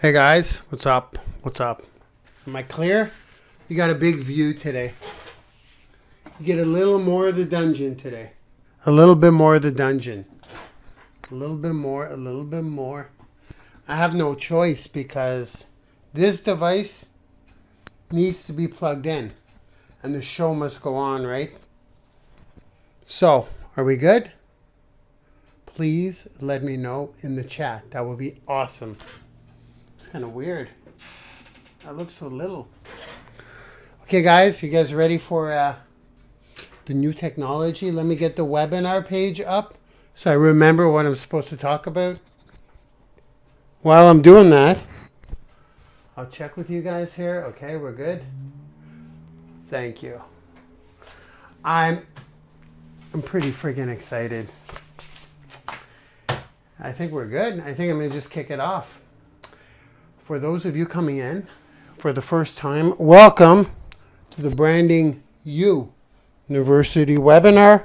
Hey guys, what's up? What's up? Am I clear? You got a big view today. You get a little more of the dungeon today. A little bit more of the dungeon. A little bit more, a little bit more. I have no choice because this device needs to be plugged in and the show must go on, right? So, are we good? Please let me know in the chat. That would be awesome. It's kind of weird. I look so little. Okay, guys, you guys ready for the new technology? Let me get the webinar page up so I remember what I'm supposed to talk about. While I'm doing that, I'll check with you guys here. Okay, we're good. Thank you. I'm pretty freaking excited. I think we're good. I think I'm gonna just kick it off. For those of you coming in for the first time, welcome to the Branding YOUniversity webinar,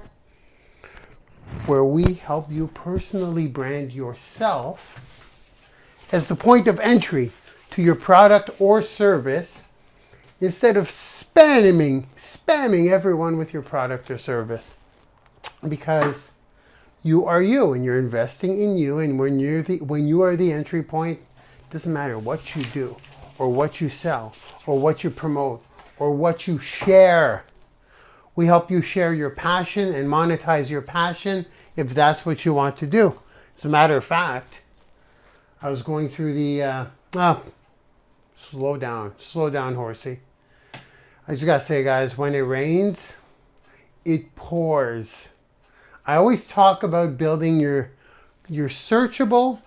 where we help you personally brand yourself as the point of entry to your product or service instead of spamming everyone with your product or service. Because you are you and you're investing in you, and when you are the entry point, doesn't matter what you do or what you sell or what you promote or what you share. We help you share your passion and monetize your passion if that's what you want to do. As a matter of fact, I was going through the, slow down, horsey. I just gotta say, guys, when it rains, it pours. I always talk about building your searchable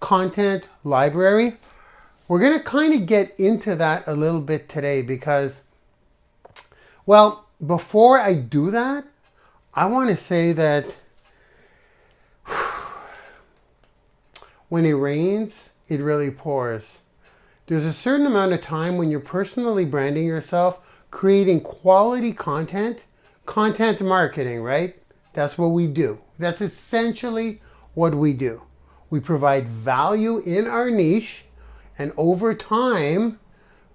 content library. We're going to kind of get into that a little bit today because, well, before I do that, I want to say that when it rains, it really pours. There's a certain amount of time when you're personally branding yourself, creating quality content marketing, right? That's what we do. That's essentially what we do. We provide value in our niche, and over time,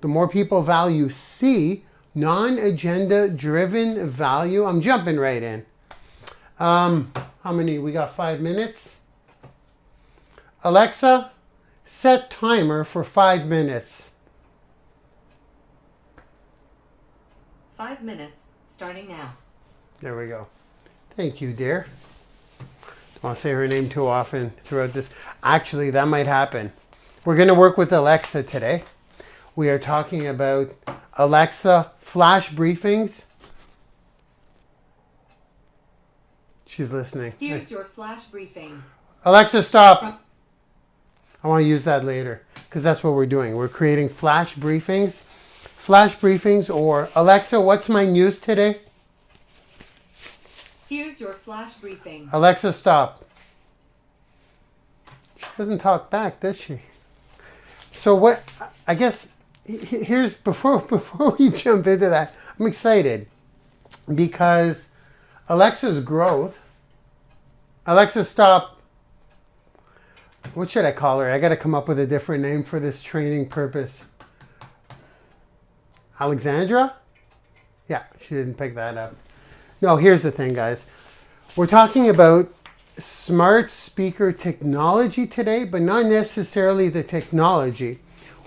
the more people value C, non-agenda driven value. I'm jumping right in. How many? We got 5 minutes. Alexa, set timer for 5 minutes. 5 minutes, starting now. There we go. Thank you, dear. Don't want to say her name too often throughout this. Actually, that might happen. We're going to work with Alexa today. We are talking about Alexa flash briefings. She's listening. Here's your flash briefing. Alexa, stop. I want to use that later because that's what we're doing. We're creating flash briefings. Flash briefings, or Alexa, what's my news today? Here's your flash briefing. Alexa, stop. She doesn't talk back, does she? So what, I guess, here's, before we jump into that, I'm excited because Alexa's growth, Alexa, stop. What should I call her? I got to come up with a different name for this training purpose. Alexandra? Yeah, she didn't pick that up. No, here's the thing, guys. We're talking about smart speaker technology today, but not necessarily the technology.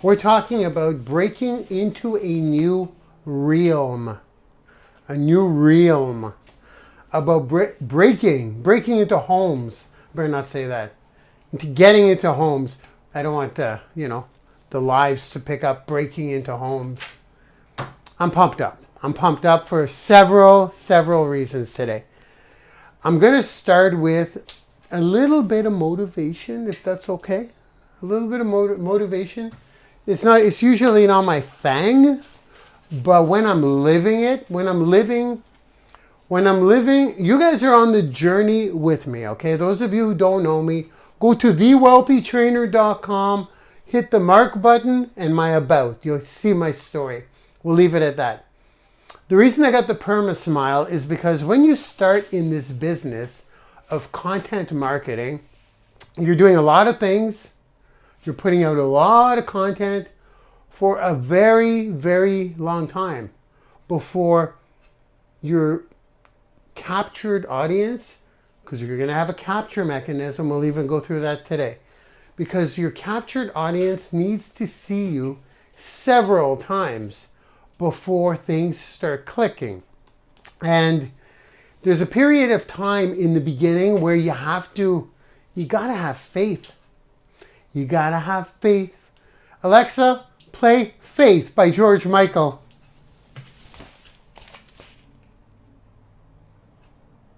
We're talking about breaking into a new realm. A new realm. About breaking into homes. I better not say that. Into getting into homes. I don't want the lives to pick up breaking into homes. I'm pumped up. I'm pumped up for several reasons today. I'm going to start with a little bit of motivation, if that's okay. A little bit of motivation. It's usually not my thing, but when I'm living it, when I'm living, you guys are on the journey with me, okay? Those of you who don't know me, go to thewealthytrainer.com, hit the mark button and my about. You'll see my story. We'll leave it at that. The reason I got the perma smile is because when you start in this business of content marketing, you're doing a lot of things. You're putting out a lot of content for a very, very long time before your captured audience, because you're going to have a capture mechanism. We'll even go through that today. Because your captured audience needs to see you several times before things start clicking. And there's a period of time in the beginning where you gotta have faith. You gotta have faith. Alexa, play Faith by George Michael.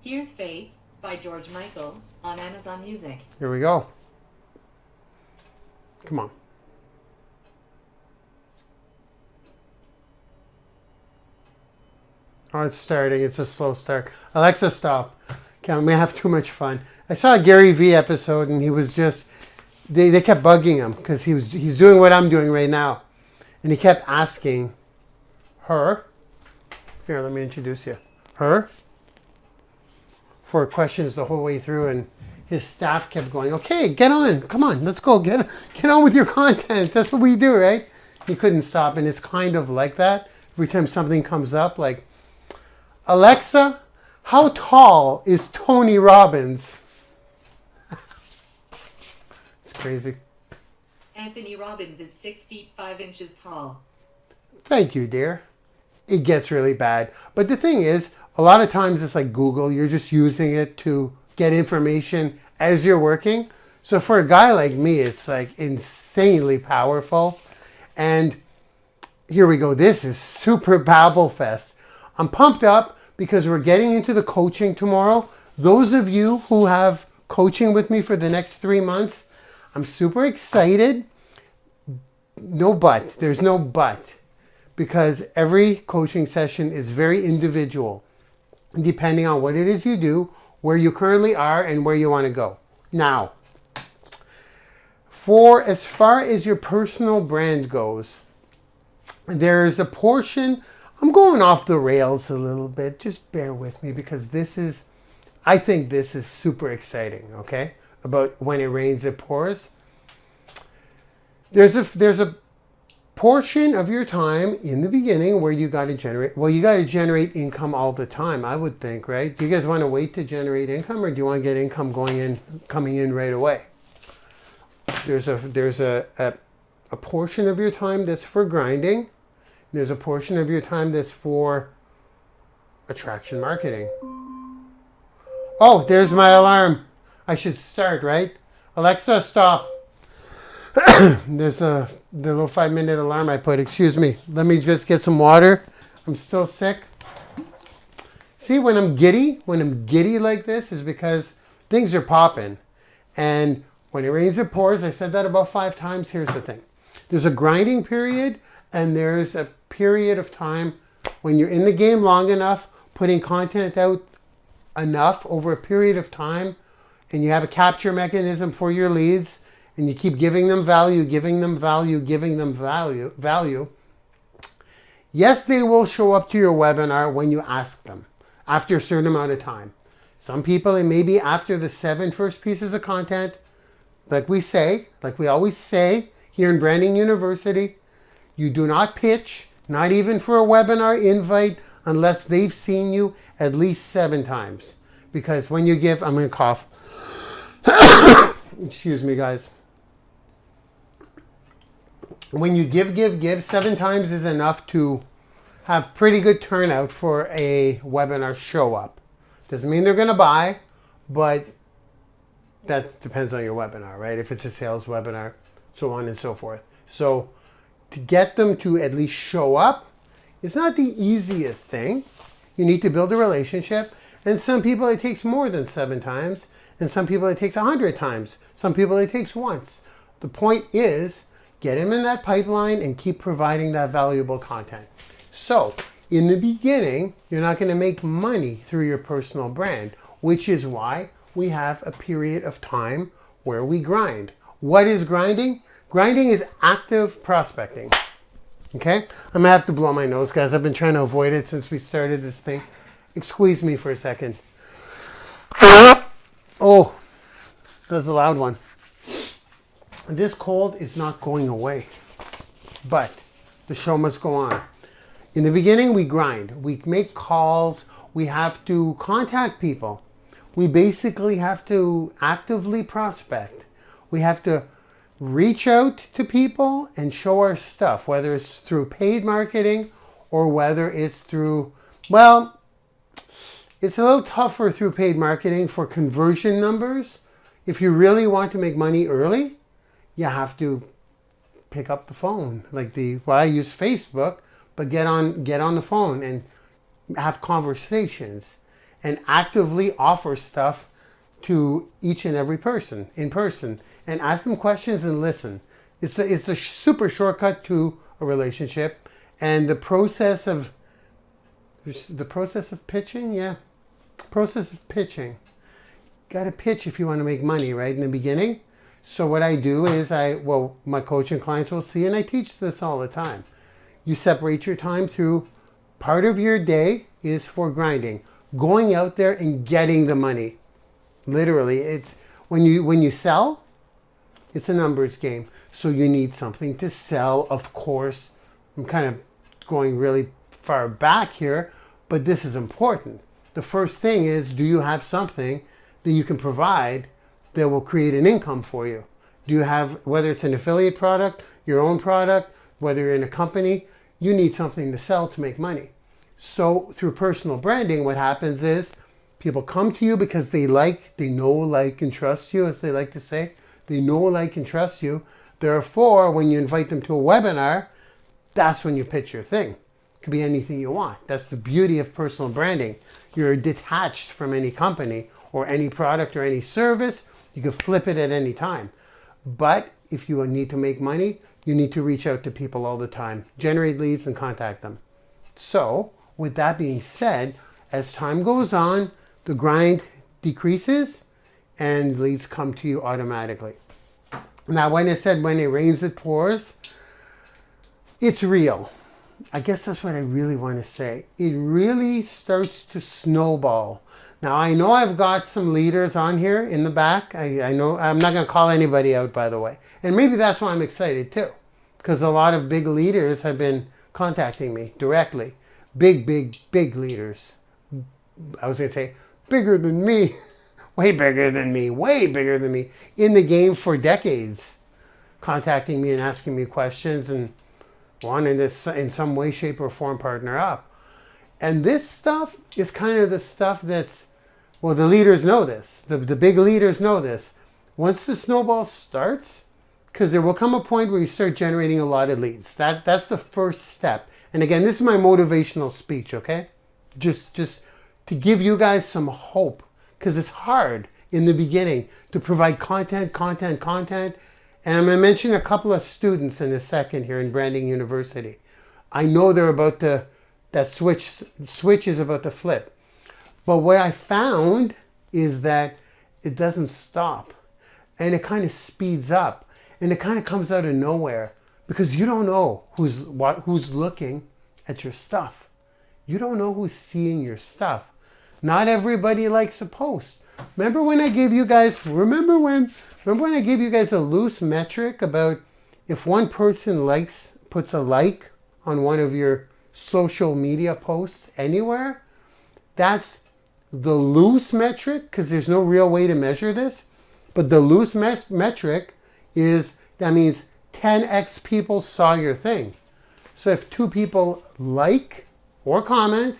Here's Faith by George Michael on Amazon Music. Here we go. Come on. Oh, it's starting. It's a slow start. Alexa, stop. Okay, we have too much fun. I saw a Gary Vee episode, and he was just, they kept bugging him because he's doing what I'm doing right now. And he kept asking her, here, let me introduce you, her, for questions the whole way through, and his staff kept going, okay, get on, come on, let's go, get on with your content. That's what we do, right? He couldn't stop, and it's kind of like that. Every time something comes up, like, Alexa, how tall is Tony Robbins? It's crazy. Anthony Robbins is 6 feet 5 inches tall. Thank you, dear. It gets really bad. But the thing is, a lot of times it's like Google. You're just using it to get information as you're working. So for a guy like me, it's like insanely powerful. And here we go. This is Super Babble Fest. I'm pumped up because we're getting into the coaching tomorrow. Those of you who have coaching with me for the next 3 months, I'm super excited. No but. There's no but. Because every coaching session is very individual, depending on what it is you do, where you currently are, and where you want to go. Now, for as far as your personal brand goes, there's a portion, I'm going off the rails a little bit, just bear with me, because I think this is super exciting, okay? About when it rains, it pours. There's a portion of your time in the beginning where you got to generate income all the time, I would think, right? Do you guys want to wait to generate income, or do you want to get income coming in right away? There's a portion of your time that's for grinding. There's a portion of your time that's for attraction marketing. Oh, there's my alarm. I should start, right? Alexa, stop. There's the little 5-minute alarm I put. Excuse me. Let me just get some water. I'm still sick. See, when I'm giddy like this is because things are popping. And when it rains, it pours. I said that about 5 times. Here's the thing. There's a grinding period, and there's a period of time when you're in the game long enough, putting content out enough over a period of time, and you have a capture mechanism for your leads, and you keep giving them value. Yes, they will show up to your webinar when you ask them after a certain amount of time. Some people, it may be after the 7 first pieces of content, like we always say here in Branding University, you do not pitch, not even for a webinar invite, unless they've seen you at least 7 times. Because when you give, I'm going to cough. Excuse me, guys. When you give, 7 times is enough to have pretty good turnout for a webinar show up. Doesn't mean they're going to buy, but that depends on your webinar, right? If it's a sales webinar, so on and so forth. So to get them to at least show up, it's not the easiest thing. You need to build a relationship. And some people it takes more than 7 times. And some people it takes 100 times. Some people it takes once. The point is, get them in that pipeline and keep providing that valuable content. So in the beginning, you're not going to make money through your personal brand, which is why we have a period of time where we grind. What is grinding? Grinding is active prospecting. Okay? I'm going to have to blow my nose, guys. I've been trying to avoid it since we started this thing. Squeeze me for a second. Oh, that's a loud one. this cold is not going away, but the show must go on. In the beginning, we grind. We make calls. We have to contact people. We basically have to actively prospect. We have to reach out to people and show our stuff, whether it's through paid marketing or whether it's through, well, it's a little tougher through paid marketing for conversion numbers. If you really want to make money early, you have to pick up the phone. I use Facebook, but get on the phone and have conversations and actively offer stuff to each and every person in person and ask them questions and listen. It's a super shortcut to a relationship. And the process of pitching, got to pitch if you want to make money, right, in the beginning. So what I do is my coaching clients will see, and I teach this all the time. You separate your time through part of your day is for grinding, going out there and getting the money. Literally, it's when you sell, it's a numbers game. So you need something to sell, of course. I'm kind of going really far back here, but this is important. The first thing is, do you have something that you can provide that will create an income for you? Do you have, whether it's an affiliate product, your own product, whether you're in a company, you need something to sell to make money. So through personal branding, what happens is people come to you because they know, like, and trust you, as they like to say. They know, like, and trust you. Therefore, when you invite them to a webinar, that's when you pitch your thing. It could be anything you want. That's the beauty of personal branding. You're detached from any company or any product or any service. You can flip it at any time. But if you need to make money, you need to reach out to people all the time, generate leads and contact them. So with that being said, as time goes on, the grind decreases and leads come to you automatically. Now, when I said when it rains, it pours, it's real. I guess that's what I really want to say. It really starts to snowball. Now, I know I've got some leaders on here in the back. I know I'm not going to call anybody out, by the way. And maybe that's why I'm excited too, because a lot of big leaders have been contacting me directly. Big leaders. I was going to say bigger than me, way bigger than me, in the game for decades, contacting me and asking me questions and wanting this in some way, shape, or form partner up. And this stuff is kind of the stuff that's, well, the leaders know this. The big leaders know this. Once the snowball starts, because there will come a point where you start generating a lot of leads. That's the first step. And again, this is my motivational speech, okay? Just to give you guys some hope, because it's hard in the beginning to provide content. And I'm going to mention a couple of students in a second here in Branding University. I know they're about to, that switch is about to flip. But what I found is that it doesn't stop. And it kind of speeds up. And it kind of comes out of nowhere. Because you don't know who's looking at your stuff. You don't know who's seeing your stuff. Not everybody likes a post. Remember when I gave you guys a loose metric about if one person puts a like on one of your social media posts anywhere? That's the loose metric, because there's no real way to measure this. But the loose metric is, that means 10x people saw your thing. So if 2 people like or comment,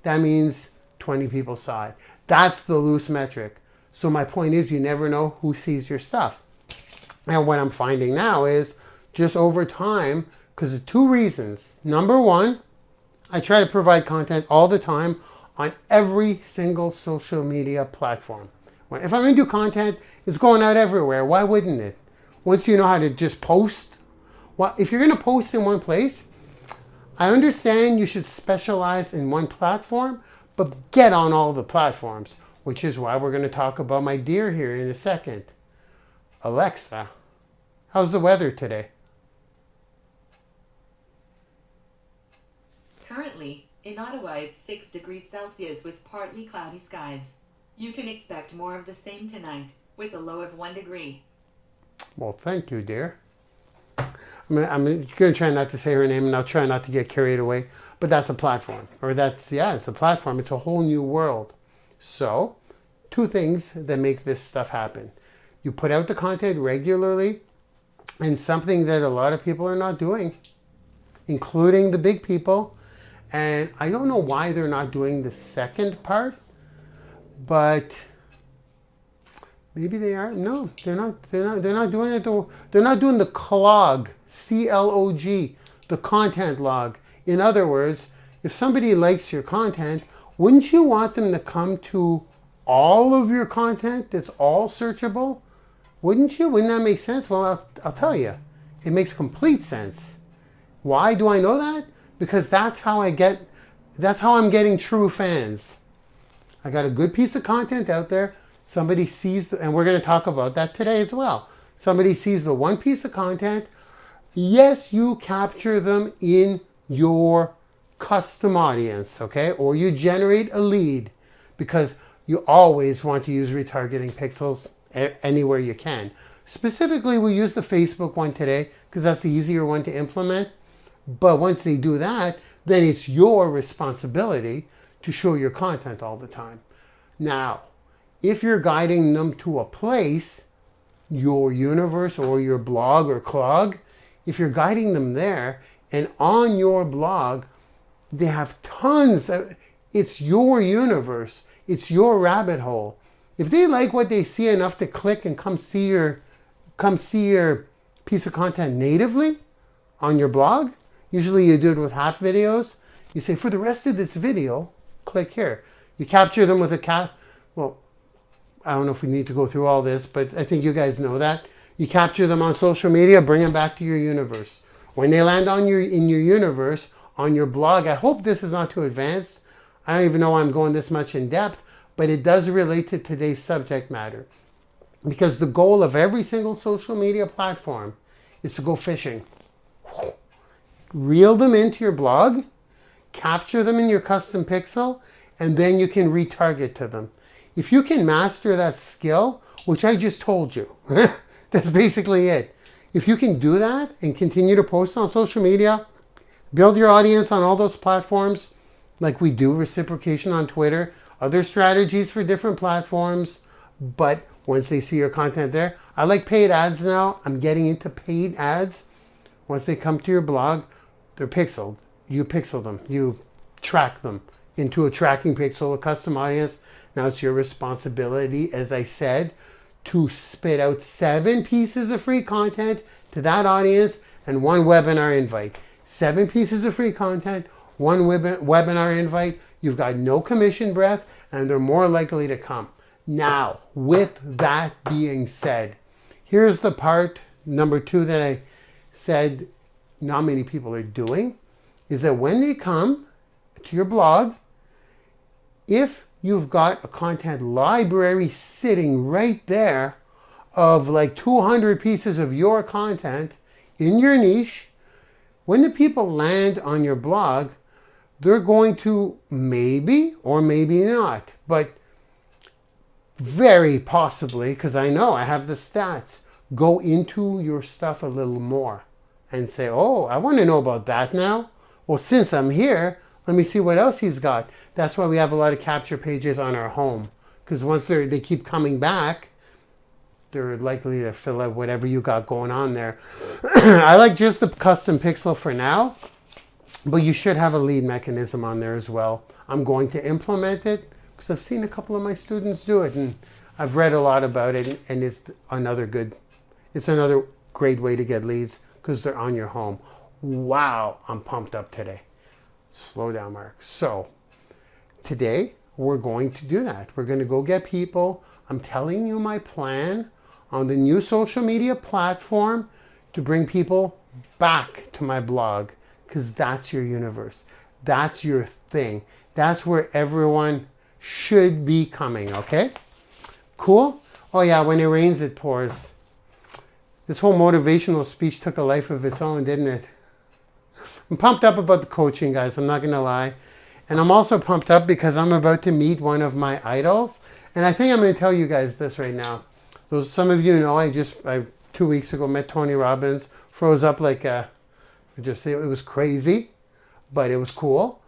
that means 20 people saw it. That's the loose metric. So my point is, you never know who sees your stuff. And what I'm finding now is, just over time, because of 2 reasons. Number 1, I try to provide content all the time on every single social media platform. If I'm going to do content, it's going out everywhere. Why wouldn't it? Once you know how to just post. Well, if you're going to post in one place, I understand you should specialize in one platform, but get on all the platforms, which is why we're going to talk about my deer here in a second. Alexa, how's the weather today? Currently, in Ottawa, it's 6 degrees Celsius with partly cloudy skies. You can expect more of the same tonight, with a low of 1 degree. Well, thank you, dear. I'm going to try not to say her name, and I'll try not to get carried away. But that's a platform. It's a platform. It's a whole new world. So, two things that make this stuff happen. You put out the content regularly, and something that a lot of people are not doing, including the big people. And I don't know why they're not doing the second part, but maybe they are. No, they're not. They're not doing it. They're not doing the clog, C-L-O-G, the content log. In other words, if somebody likes your content, wouldn't you want them to come to all of your content that's all searchable? Wouldn't you? Wouldn't that make sense? Well, I'll tell you. It makes complete sense. Why do I know that? Because that's how I'm getting true fans. I got a good piece of content out there. Somebody sees, and we're going to talk about that today as well. Somebody sees the one piece of content. Yes, you capture them in your custom audience, okay? Or you generate a lead, because you always want to use retargeting pixels anywhere you can. Specifically, we use the Facebook one today because that's the easier one to implement. But once they do that, then it's your responsibility to show your content all the time. Now, if you're guiding them to a place, your universe or your blog or clog, if you're guiding them there, and on your blog, they have tons of, it's your universe, it's your rabbit hole. If they like what they see enough to click and come see your piece of content natively on your blog, usually you do it with half videos. You say, for the rest of this video, click here. You capture them with well, I don't know if we need to go through all this, but I think you guys know that. You capture them on social media, bring them back to your universe. When they land in your universe, on your blog, I hope this is not too advanced. I don't even know why I'm going this much in depth, but it does relate to today's subject matter. Because the goal of every single social media platform is to go fishing. Reel them into your blog, capture them in your custom pixel, and then you can retarget to them. If you can master that skill, which I just told you, that's basically it. If you can do that and continue to post on social media, build your audience on all those platforms, like we do reciprocation on Twitter, other strategies for different platforms, but once they see your content there, I like paid ads now. I'm getting into paid ads. Once they come to your blog, they're pixeled. You pixel them. You track them into a tracking pixel, a custom audience. Now it's your responsibility, as I said, to spit out 7 pieces of free content to that audience and 1 webinar invite. 7 pieces of free content, 1 webinar invite. You've got no commission breath, and they're more likely to come. Now, with that being said, here's the part number 2 that I said not many people are doing, is that when they come to your blog, if you've got a content library sitting right there of like 200 pieces of your content in your niche, when the people land on your blog, they're going to maybe or maybe not, but very possibly, because I know I have the stats, go into your stuff a little more and say, oh, I want to know about that now. Well, since I'm here, let me see what else he's got. That's why we have a lot of capture pages on our home, because once they keep coming back, they're likely to fill out whatever you got going on there. I like just the custom pixel for now, but you should have a lead mechanism on there as well. I'm going to implement it because I've seen a couple of my students do it, and I've read a lot about it, and it's another great way to get leads because they're on your home. Wow, I'm pumped up today. Slow down, Mark. So today we're going to do that. We're going to go get people. I'm telling you my plan on the new social media platform to bring people back to my blog, because that's your universe. That's your thing. That's where everyone should be coming, okay? Cool? Oh yeah, when it rains, it pours. This whole motivational speech took a life of its own, didn't it? I'm pumped up about the coaching, guys. I'm not going to lie. And I'm also pumped up because I'm about to meet one of my idols. And I think I'm going to tell you guys this right now. Some of you know I 2 weeks ago, met Tony Robbins, froze up like a, just say it was crazy, but it was cool.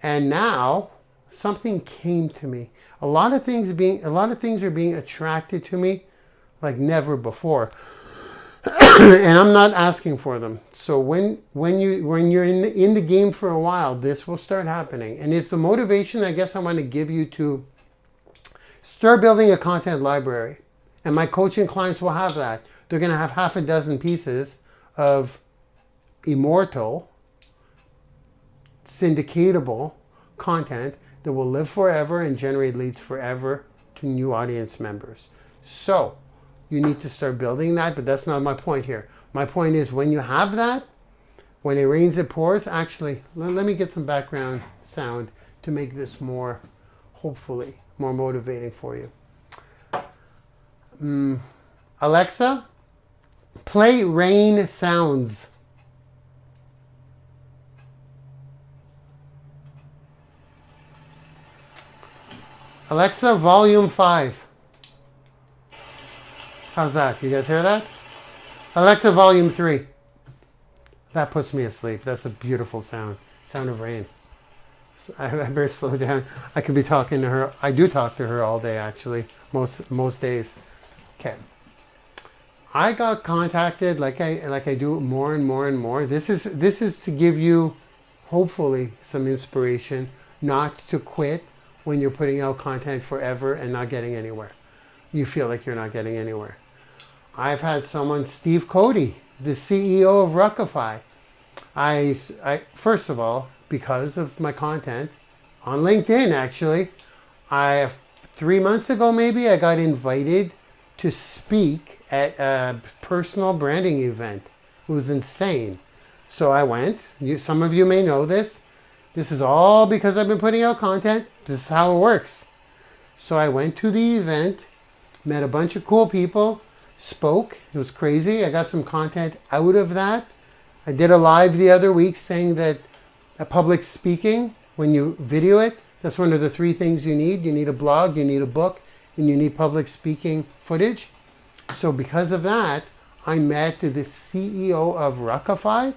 And now something came to me. A lot of things are being attracted to me like never before. And I'm not asking for them. So when you're in the game for a while, this will start happening. And it's the motivation I guess I want to give you to start building a content library. And my coaching clients will have that. They're going to have half a dozen pieces of immortal, syndicatable content that will live forever and generate leads forever to new audience members. So you need to start building that, but that's not my point here. My point is when you have that, when it rains, it pours. Actually, let me get some background sound to make this more, hopefully, more motivating for you. Alexa, play rain sounds. Alexa, volume 5. How's that? You guys hear that? Alexa, volume 3. That puts me asleep. That's a beautiful sound. Sound of rain. So I better slow down. I could be talking to her. I do talk to her all day, actually. Most days. Okay. I got contacted like I do more and more and more. This is to give you, hopefully, some inspiration not to quit when you're putting out content forever and not getting anywhere. You feel like you're not getting anywhere. I've had someone, Steve Cody, the CEO of Ruckify. I first of all, because of my content on LinkedIn, actually, 3 months ago maybe, I got invited to speak at a personal branding event. It was insane. So I went. Some of you may know this. This is all because I've been putting out content. This is how it works. So I went to the event, met a bunch of cool people, spoke. It was crazy. I got some content out of that. I did a live the other week saying that public speaking, when you video it, that's one of the 3 things you need. You need a blog, you need a book, and you need public speaking footage. So because of that, I met the CEO of Ruckify,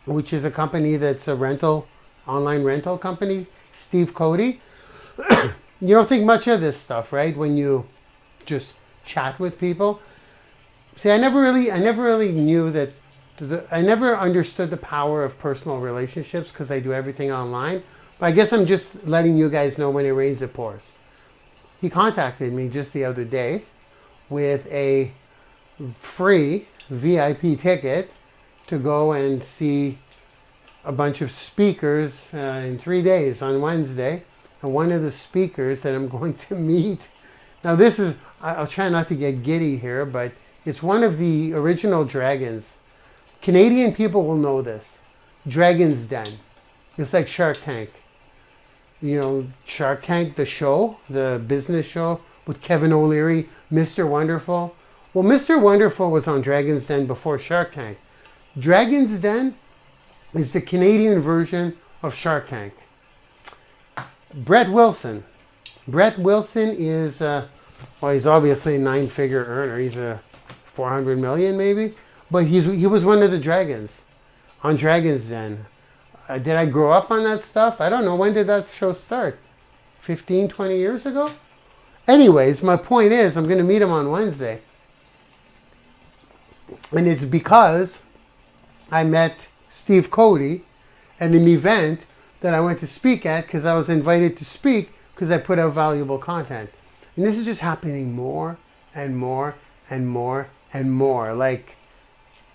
which is a company that's a online rental company, Steve Cody. You don't think much of this stuff, right? When you just chat with people. See, I never really knew that. I never understood the power of personal relationships because I do everything online. But I guess I'm just letting you guys know when it rains, it pours. He contacted me just the other day with a free VIP ticket to go and see a bunch of speakers in 3 days on Wednesday. And one of the speakers that I'm going to meet, now this is, I'll try not to get giddy here, but it's one of the original dragons. Canadian people will know this. Dragon's Den. It's like Shark Tank. You know, Shark Tank, the show, the business show with Kevin O'Leary, Mr. Wonderful. Well, Mr. Wonderful was on Dragon's Den before Shark Tank. Dragon's Den is the Canadian version of Shark Tank. Brett Wilson. Brett Wilson is, well, he's obviously a 9-figure earner. He's a 400 million maybe. But he was one of the dragons on Dragon's Den. Did I grow up on that stuff? I don't know. When did that show start? 15, 20 years ago? Anyways, my point is I'm going to meet him on Wednesday. And it's because I met Steve Cody at an event that I went to speak at because I was invited to speak because I put out valuable content. And this is just happening more and more and more and more. Like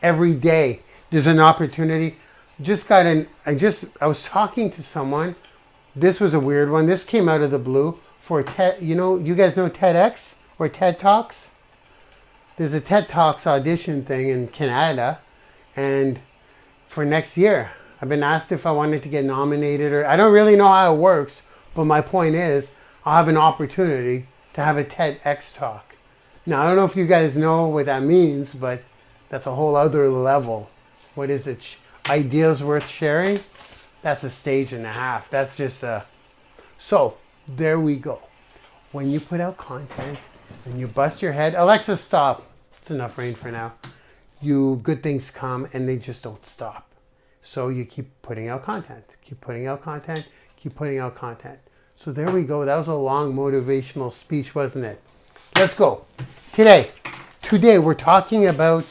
every day there's an opportunity. I was talking to someone. This was a weird one. This came out of the blue for TED. You guys know TEDx or TED Talks? There's a TED Talks audition thing in Canada, and for next year, I've been asked if I wanted to get nominated, or I don't really know how it works, but my point is I'll have an opportunity to have a TEDx talk. Now, I don't know if you guys know what that means, but that's a whole other level. What is it? Ideas worth sharing? That's a stage and a half. That's just a... So, there we go. When you put out content and you bust your head... Alexa, stop. it's enough rain for now. Good things come and they just don't stop. So you keep putting out content, keep putting out content, keep putting out content. So there we go. That was a long motivational speech, wasn't it? Let's go. Today we're talking about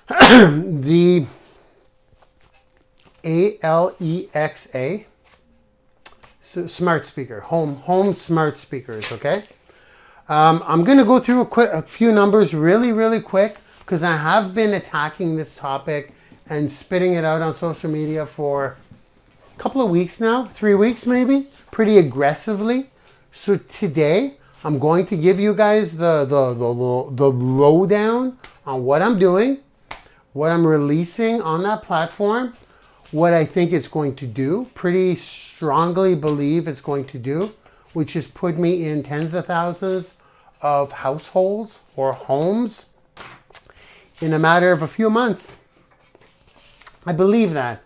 the Alexa smart speaker, home smart speakers, okay? I'm going to go through a few numbers really quick because I have been attacking this topic and spitting it out on social media for a couple of weeks now, 3 weeks maybe, pretty aggressively. So today I'm going to give you guys the lowdown on what I'm doing, what I'm releasing on that platform, what I think it's going to do, pretty strongly believe it's going to do, which is put me in tens of thousands of households or homes in a matter of a few months. I believe that.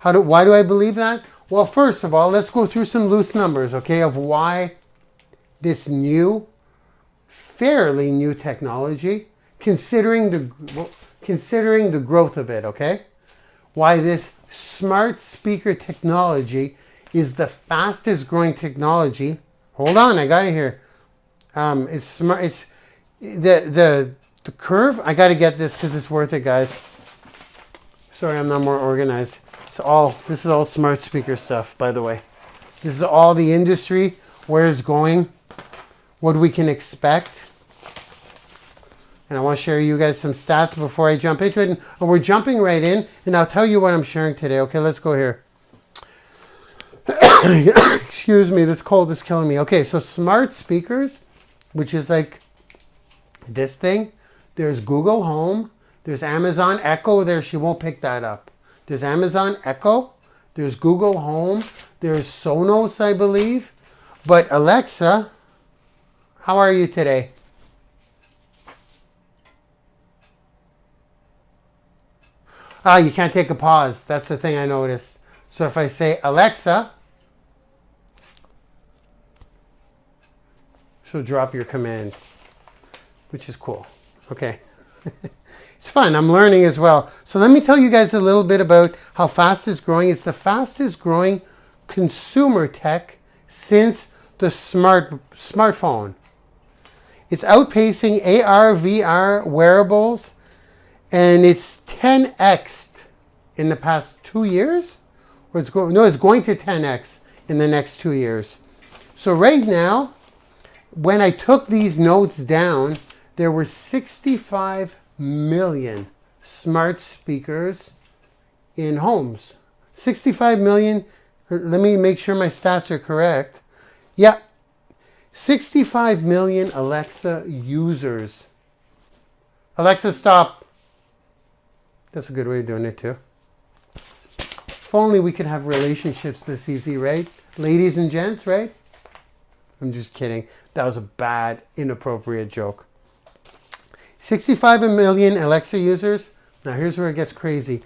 Why do I believe that? Well, first of all, let's go through some loose numbers, okay, of why this fairly new technology, considering the growth of it, okay? Why this smart speaker technology is the fastest growing technology. Hold on, I got it here. It's smart. It's the curve. I got to get this because it's worth it, guys. Sorry, I'm not more organized. This is all smart speaker stuff, by the way. This is all the industry, where it's going, what we can expect. And I want to share you guys some stats before I jump into it. And we're jumping right in, and I'll tell you what I'm sharing today. Okay, let's go here. Excuse me, this cold is killing me. Okay, so smart speakers, which is like this thing. There's Google Home. There's Amazon Echo. There, she won't pick that up. There's Amazon Echo. There's Google Home. There's Sonos, I believe. But Alexa, how are you today? You can't take a pause. That's the thing I noticed. So if I say Alexa, she'll drop your command, which is cool. Okay. It's fun. I'm learning as well. So let me tell you guys a little bit about how fast it's growing. It's the fastest growing consumer tech since the smartphone. It's outpacing AR, VR wearables, and it's 10x'd in the past 2 years. Or it's going to 10x in the next 2 years. So right now, when I took these notes down, there were 65 million smart speakers in homes. 65 million. Let me make sure my stats are correct. Yeah. 65 million Alexa users. Alexa, stop. That's a good way of doing it too. If only we could have relationships this easy, right? Ladies and gents, right? I'm just kidding. That was a bad, inappropriate joke. 65 million Alexa users. Now here's where it gets crazy.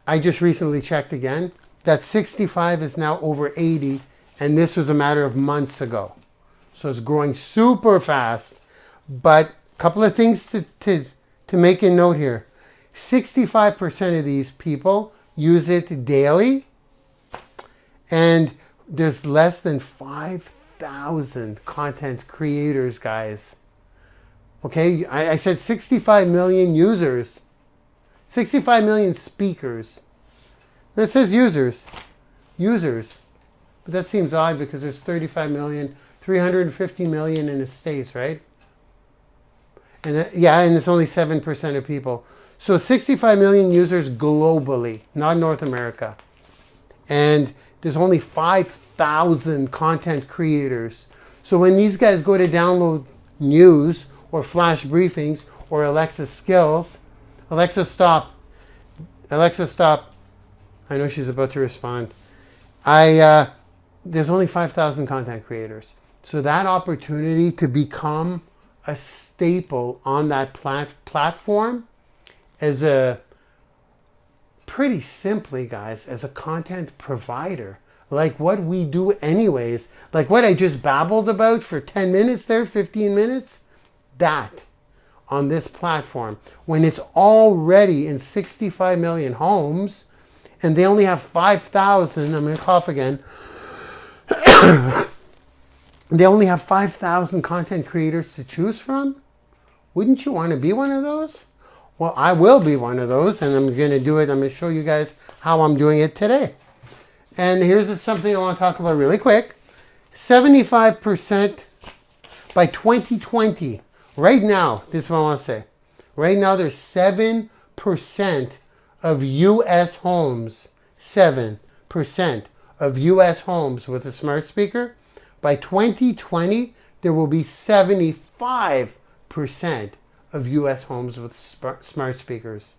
I just recently checked again. That 65 is now over 80, and this was a matter of months ago. So it's growing super fast. But a couple of things to make a note here. 65% of these people use it daily, and there's less than 5,000 content creators, guys. Okay, I said 65 million users, 65 million speakers. That says users, but that seems odd because there's 35 million, 350 million in the States, right? And and it's only 7% of people. So 65 million users globally, not North America. And there's only 5,000 content creators. So when these guys go to download news or flash briefings or Alexa skills, Alexa, stop. Alexa, stop. I know she's about to respond. There's only 5,000 content creators. So that opportunity to become a staple on that platform as a, pretty simply, guys, as a content provider, like what we do anyways, like what I just babbled about for 10 minutes there, 15 minutes, that on this platform when it's already in 65 million homes and they only have 5,000, I'm going to cough again, they only have 5,000 content creators to choose from? Wouldn't you want to be one of those? Well, I will be one of those, and I'm going to do it. I'm going to show you guys how I'm doing it today. And here's something I want to talk about really quick. 75% by 2020. Right now, this is what I want to say. Right now, there's 7% of U.S. homes, 7% of U.S. homes with a smart speaker. By 2020, there will be 75% of U.S. homes with smart speakers.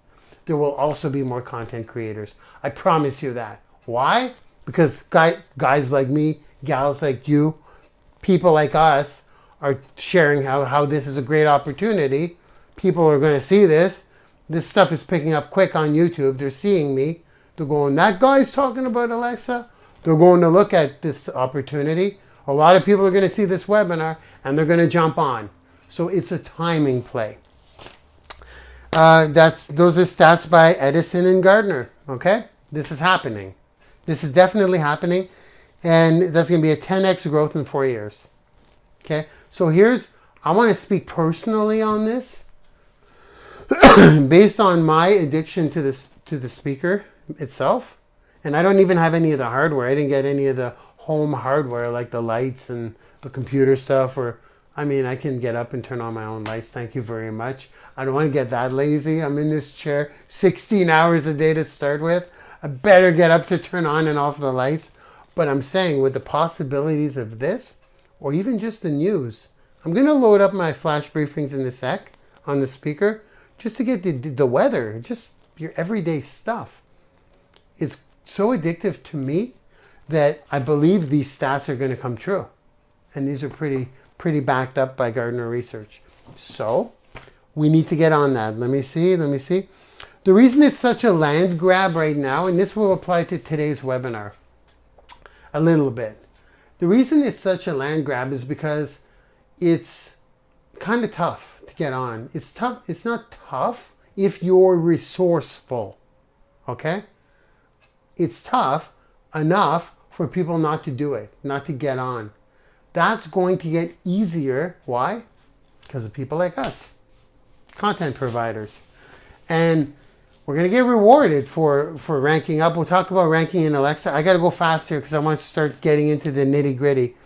There will also be more content creators. I promise you that. Why? Because guys like me, gals like you, people like us are sharing how this is a great opportunity. People are going to see this. This stuff is picking up quick on YouTube. They're seeing me. They're going, that guy's talking about Alexa. They're going to look at this opportunity. A lot of people are going to see this webinar and they're going to jump on. So it's a timing play. Those are stats by Edison and Gardner. Okay, this is happening. This is definitely happening, and that's going to be a 10x growth in 4 years. Okay, so I want to speak personally on this, based on my addiction to the speaker itself, and I don't even have any of the hardware. I didn't get any of the home hardware like the lights and the computer stuff, I can get up and turn on my own lights. Thank you very much. I don't want to get that lazy. I'm in this chair 16 hours a day to start with. I better get up to turn on and off the lights. But I'm saying with the possibilities of this, or even just the news, I'm going to load up my flash briefings in a sec on the speaker just to get the weather, just your everyday stuff. It's so addictive to me that I believe these stats are going to come true. And these are pretty backed up by Gardner research. So we need to get on that. Let me see. The reason it's such a land grab right now, and this will apply to today's webinar a little bit. The reason it's such a land grab is because it's kind of tough to get on. It's tough. It's not tough if you're resourceful. Okay? It's tough enough for people not to do it, not to get on. That's going to get easier. Why? Because of people like us, content providers. And we're going to get rewarded for ranking up. We'll talk about ranking in Alexa. I got to go fast here because I want to start getting into the nitty gritty.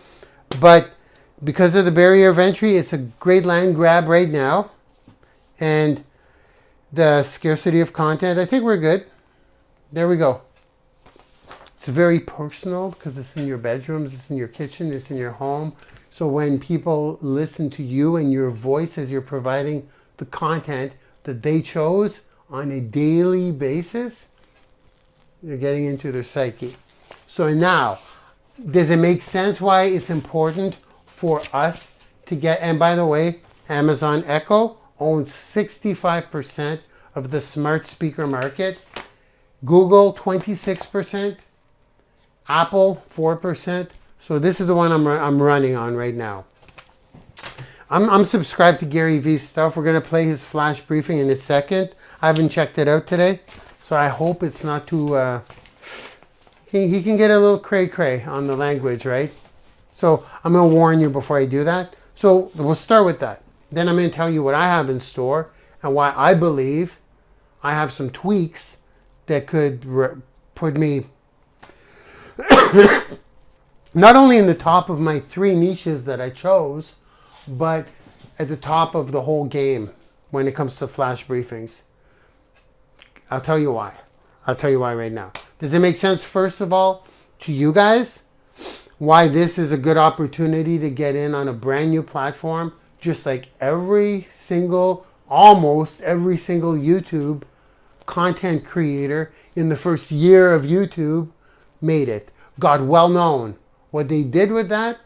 But because of the barrier of entry, it's a great land grab right now. And the scarcity of content, I think we're good. There we go. It's very personal because it's in your bedrooms, it's in your kitchen, it's in your home. So when people listen to you and your voice as you're providing the content that they chose on a daily basis, you're getting into their psyche. So now, does it make sense why it's important for us to get, and by the way, Amazon Echo owns 65% of the smart speaker market, Google 26%, Apple 4%. So this is the one I'm running on right now. I'm subscribed to Gary V's stuff. We're going to play his flash briefing in a second. I haven't checked it out today, so I hope it's not too... he can get a little cray-cray on the language, right? So I'm going to warn you before I do that. So we'll start with that. Then I'm going to tell you what I have in store and why I believe I have some tweaks that could put me not only in the top of my 3 niches that I chose, but at the top of the whole game when it comes to flash briefings. I'll tell you why. I'll tell you why right now. Does it make sense, first of all, to you guys, why this is a good opportunity to get in on a brand new platform, just like almost every single YouTube content creator in the first year of YouTube made it, got well known. What they did with that,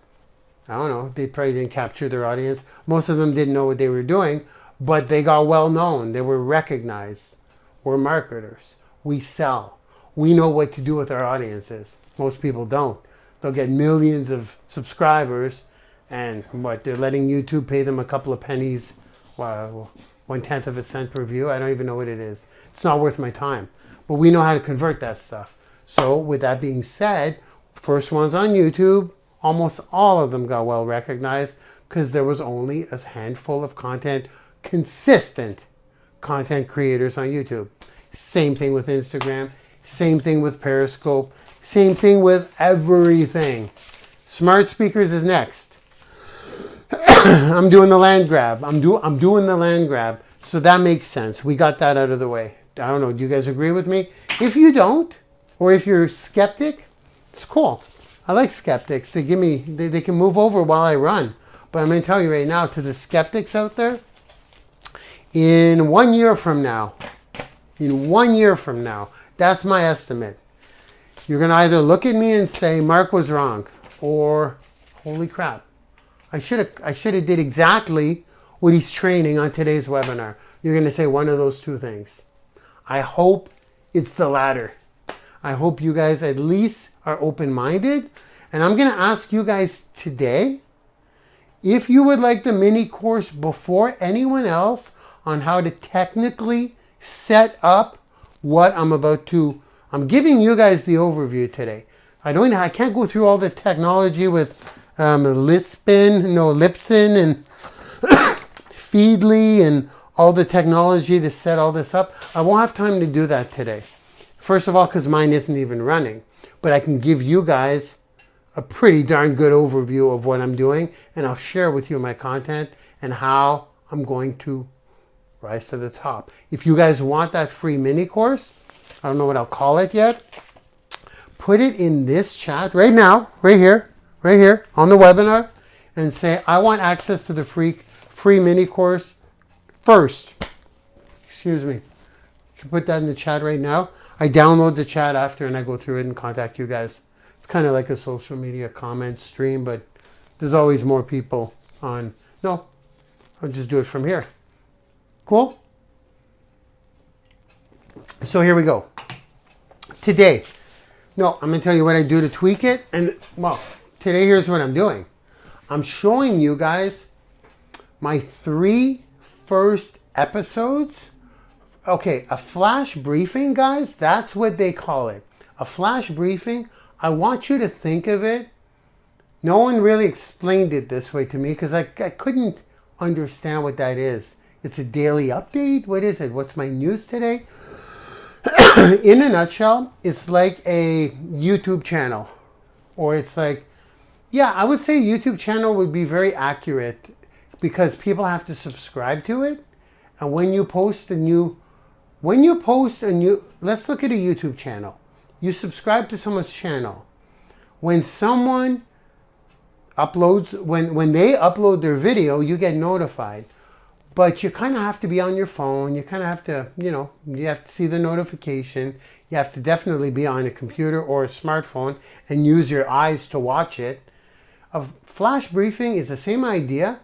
I don't know, they probably didn't capture their audience. Most of them didn't know what they were doing, but they got well known. They were recognized. We're marketers. We sell. We know what to do with our audiences. Most people don't. They'll get millions of subscribers and they're letting YouTube pay them a couple of pennies. Well, 1/10 of a cent per view. I don't even know what it is. It's not worth my time. But we know how to convert that stuff. So with that being said, first ones on YouTube, almost all of them got well recognized because there was only a handful of consistent content creators on YouTube. Same thing with Instagram, same thing with Periscope, same thing with everything. Smart speakers is next. I'm doing the land grab. I'm doing the land grab. So that makes sense. We got that out of the way. I don't know. Do you guys agree with me? If you don't, or if you're skeptic, it's cool. I like skeptics. They can move over while I run. But I'm going to tell you right now, to the skeptics out there, in 1 year from now, that's my estimate. You're going to either look at me and say, Mark was wrong, or holy crap, I should have did exactly what he's training on today's webinar. You're going to say one of those two things. I hope it's the latter. I hope you guys at least are open-minded. And I'm going to ask you guys today, if you would like the mini course before anyone else on how to technically set up what I'm giving you guys the overview today. I can't go through all the technology with Lipson and Feedly and all the technology to set all this up. I won't have time to do that today. First of all, because mine isn't even running. But I can give you guys a pretty darn good overview of what I'm doing. And I'll share with you my content and how I'm going to rise to the top. If you guys want that free mini course, I don't know what I'll call it yet. Put it in this chat right now, right here on the webinar, and say, I want access to the free mini course first. Excuse me. You can put that in the chat right now. I download the chat after and I go through it and contact you guys. It's kind of like a social media comment stream, but there's always more people on. No, I'll just do it from here. Cool? So here we go. Today, I'm going to tell you what I do to tweak it. And, well, today here's what I'm doing. I'm showing you guys my 3 first episodes. Okay, a flash briefing, guys, that's what they call it. A flash briefing, I want you to think of it. No one really explained it this way to me because I couldn't understand what that is. It's a daily update? What is it? What's my news today? In a nutshell, it's like a YouTube channel. Or it's like, yeah, I would say a YouTube channel would be very accurate because people have to subscribe to it. And when you post a new, let's look at a YouTube channel. You subscribe to someone's channel. When someone uploads, when they upload their video, you get notified. But you kind of have to be on your phone. You kind of have to, you have to see the notification. You have to definitely be on a computer or a smartphone and use your eyes to watch it. A flash briefing is the same idea,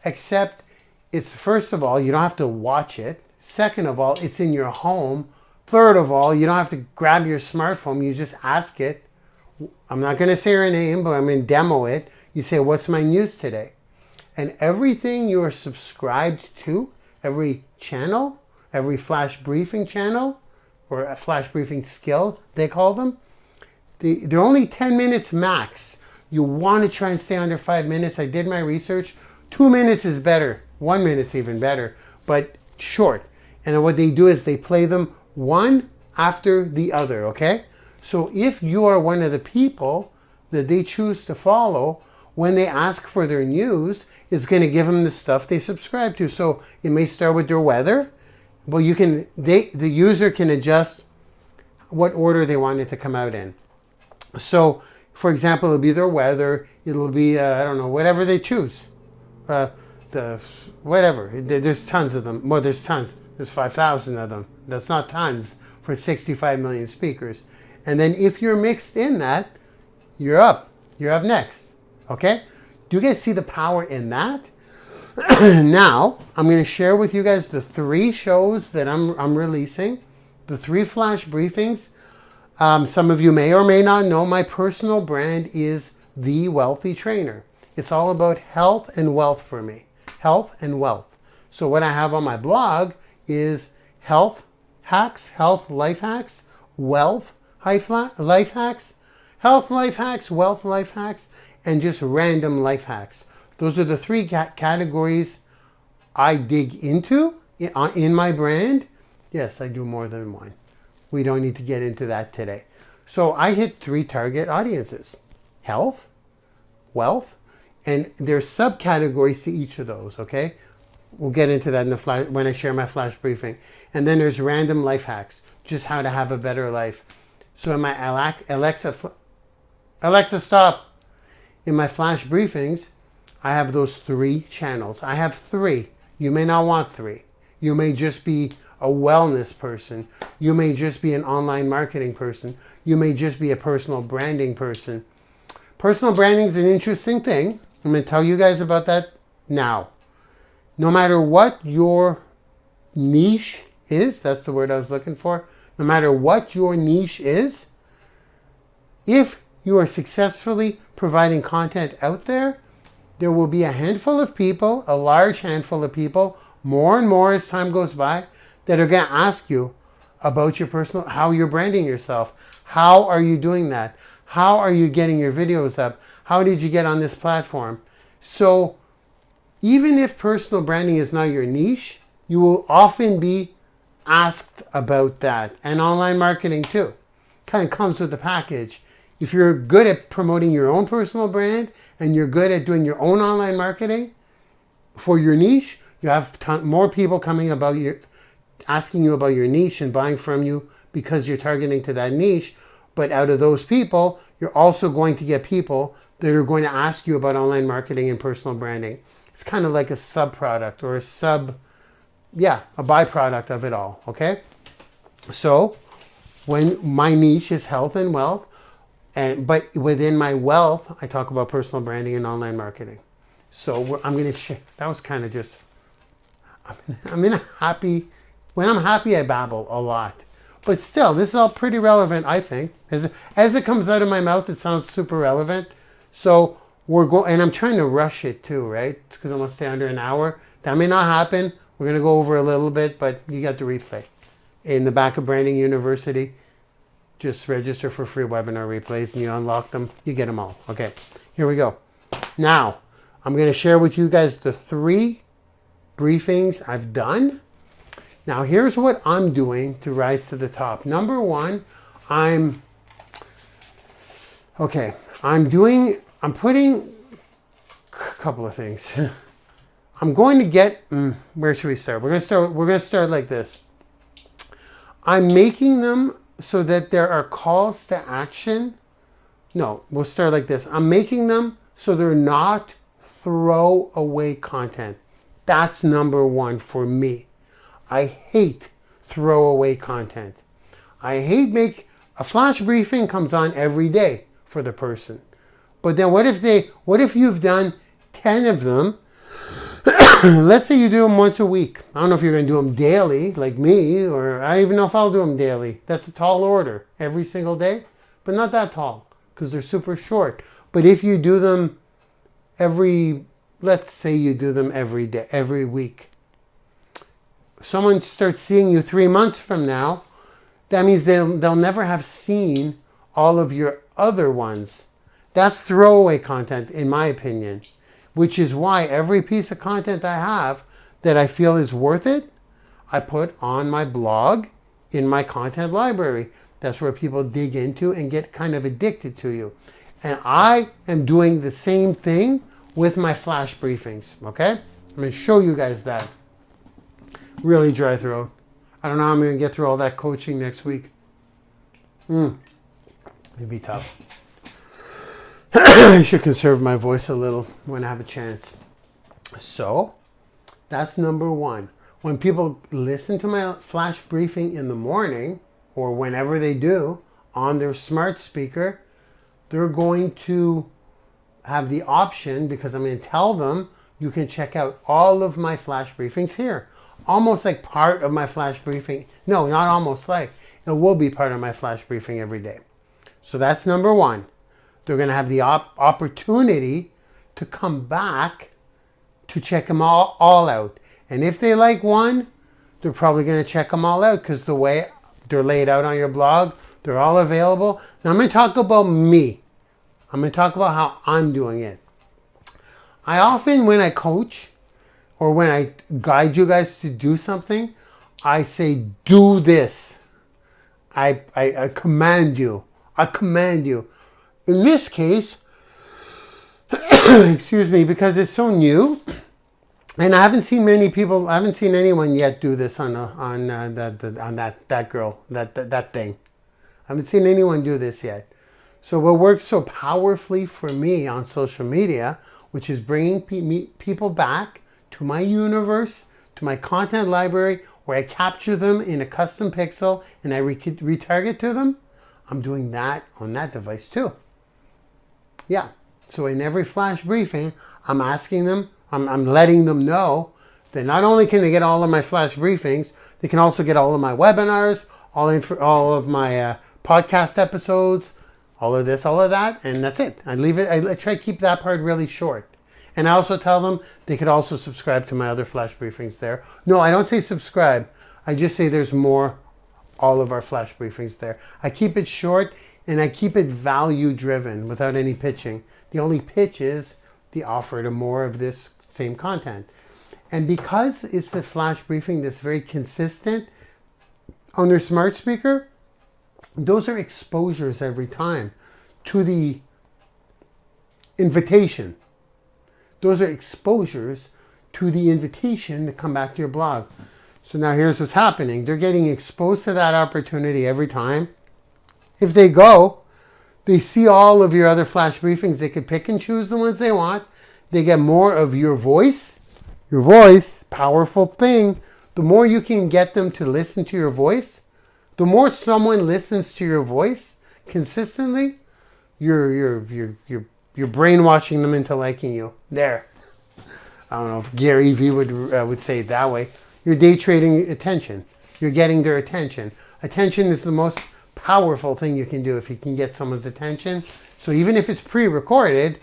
except it's, first of all, you don't have to watch it. Second of all, it's in your home. Third of all, you don't have to grab your smartphone. You just ask it. I'm not going to say her name, but I'm going to demo it. You say, what's my news today? And everything you are subscribed to, every channel, every flash briefing channel, or a flash briefing skill, they call them, they're only 10 minutes max. You want to try and stay under 5 minutes. I did my research. 2 minutes is better. 1 minute's even better, but short. And then what they do is they play them one after the other, okay? So if you are one of the people that they choose to follow, when they ask for their news, it's going to give them the stuff they subscribe to. So it may start with their weather. Well, the user can adjust what order they want it to come out in. So, for example, it'll be their weather. It'll be, I don't know, whatever they choose. Whatever. There's tons of them. Well, there's tons. There's 5,000 of them. That's not tons for 65 million speakers. And then if you're mixed in that, you're up. You're up next. Okay? Do you guys see the power in that? Now, I'm going to share with you guys the 3 shows that I'm releasing. The 3 flash briefings. Some of you may or may not know my personal brand is The Wealthy Trainer. It's all about health and wealth for me. Health and wealth. So what I have on my blog is health hacks, health life hacks, wealth life hacks, health life hacks, wealth life hacks, and just random life hacks. Those are the three categories I dig into in my brand. Yes, I do more than one. We don't need to get into that today. So I hit 3 target audiences: health, wealth, and there's subcategories to each of those, okay? We'll get into that in the when I share my flash briefing. And then there's random life hacks, just how to have a better life. So in my Alexa, stop. In my flash briefings, I have those 3 channels. I have 3. You may not want 3. You may just be a wellness person. You may just be an online marketing person. You may just be a personal branding person. Personal branding is an interesting thing. I'm going to tell you guys about that now. No matter what your niche is, that's the word I was looking for. No matter what your niche is, if you are successfully providing content out there, there will be a handful of people, a large handful of people, more and more as time goes by, that are going to ask you about your personal, how you're branding yourself. How are you doing that? How are you getting your videos up? How did you get on this platform? So even if personal branding is not your niche, you will often be asked about that. And online marketing too. Kind of comes with the package. If you're good at promoting your own personal brand and you're good at doing your own online marketing for your niche, you have more people coming about asking you about your niche and buying from you because you're targeting to that niche. But out of those people, you're also going to get people that are going to ask you about online marketing and personal branding. It's kind of like a sub-product or a byproduct of it all, okay? So when my niche is health and wealth, but within my wealth, I talk about personal branding and online marketing. So I'm going to share. That was kind of just, when I'm happy, I babble a lot. But still, this is all pretty relevant, I think. As it comes out of my mouth, it sounds super relevant. So and I'm trying to rush it too, right? Because I'm going to stay under an hour. That may not happen. We're going to go over a little bit, but you got the replay. In the back of Branding University, just register for free webinar replays and you unlock them. You get them all. Okay, here we go. Now, I'm going to share with you guys the 3 briefings I've done. Now, here's what I'm doing to rise to the top. Number 1, I'm putting a couple of things. I'm going to get, where should we start? We're going to start like this. I'm making them so that there are calls to action. No, we'll start like this. I'm making them so they're not throwaway content. That's number 1 for me. I hate throwaway content. I hate a flash briefing comes on every day for the person. But then what if you've done 10 of them? Let's say you do them once a week. I don't know if you're going to do them daily like me, or I don't even know if I'll do them daily. That's a tall order every single day, but not that tall because they're super short. But if you do them let's say you do them every day, every week. Someone starts seeing you 3 months from now, that means they'll never have seen all of your other ones. That's throwaway content, in my opinion, which is why every piece of content I have that I feel is worth it, I put on my blog in my content library. That's where people dig into and get kind of addicted to you. And I am doing the same thing with my flash briefings, okay? I'm going to show you guys that. Really dry throat. I don't know how I'm going to get through all that coaching next week. It'd be tough. I should conserve my voice a little when I have a chance. So, that's number 1. When people listen to my flash briefing in the morning, or whenever they do, on their smart speaker, they're going to have the option, because I'm going to tell them, you can check out all of my flash briefings here. Almost like part of my flash briefing. No, not almost like. It will be part of my flash briefing every day. So that's number 1. They're going to have the opportunity to come back to check them all out. And if they like one, they're probably going to check them all out because the way they're laid out on your blog, they're all available. Now I'm going to talk about me. I'm going to talk about how I'm doing it. I often, when I coach or when I guide you guys to do something, I say, do this. I command you. I command you. In this case, excuse me, because it's so new, and I haven't seen many people. I haven't seen anyone yet do this on that girl, that thing. I haven't seen anyone do this yet. So what works so powerfully for me on social media, which is bringing people back to my universe, to my content library, where I capture them in a custom pixel and I retarget to them, I'm doing that on that device too. Yeah. So in every flash briefing, I'm asking them, I'm letting them know that not only can they get all of my flash briefings, they can also get all of my webinars, all of my podcast episodes, all of this, all of that, and that's it. I leave it. I try to keep that part really short. And I also tell them they could also subscribe to my other flash briefings there. No, I don't say subscribe. I just say there's more, all of our flash briefings there. I keep it short and I keep it value driven without any pitching. The only pitch is the offer to more of this same content. And because it's the flash briefing that's very consistent on their smart speaker, those are exposures every time to the invitation. Those are exposures to the invitation to come back to your blog. So now here's what's happening. They're getting exposed to that opportunity every time. If they go, they see all of your other flash briefings. They could pick and choose the ones they want. They get more of your voice. Your voice, powerful thing. The more you can get them to listen to your voice, the more someone listens to your voice consistently, you're brainwashing them into liking you. There. I don't know if Gary Vee would say it that way. You're day trading attention. You're getting their attention. Attention is the most powerful thing you can do if you can get someone's attention. So even if it's pre-recorded,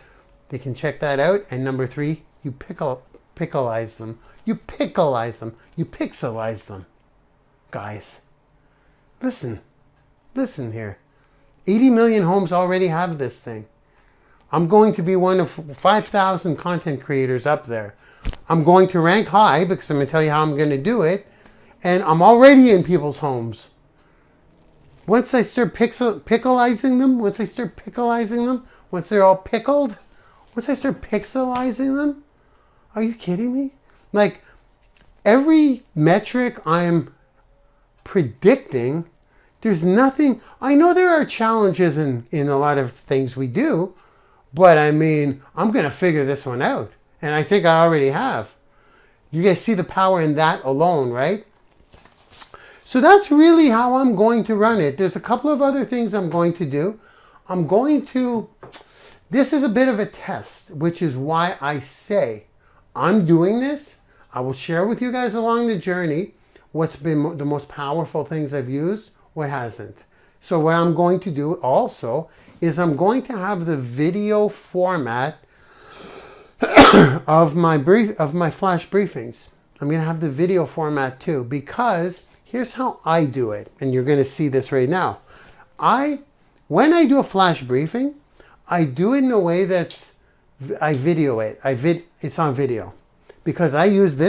they can check that out. And number 3, you pickleize them. You pickleize them. You pixelize them. Guys, listen here. 80 million homes already have this thing. I'm going to be one of 5,000 content creators up there. I'm going to rank high because I'm going to tell you how I'm going to do it. And I'm already in people's homes. Once I start pickleizing them, once they're all pickled, once I start pixelizing them, are you kidding me? Like, every metric I'm predicting, there's nothing. I know there are challenges in a lot of things we do, but I mean, I'm going to figure this one out. And I think I already have. You guys see the power in that alone, right? So that's really how I'm going to run it. There's a couple of other things I'm going to do. This is a bit of a test, which is why I say I'm doing this. I will share with you guys along the journey what's been the most powerful things I've used, what hasn't. So what I'm going to do also is I'm going to have the video format of my flash briefings. I'm going to have the video format too, because here's how I do it. And you're going to see this right now. When I do a flash briefing, I do it in a way I video it. It's on video. Because I use an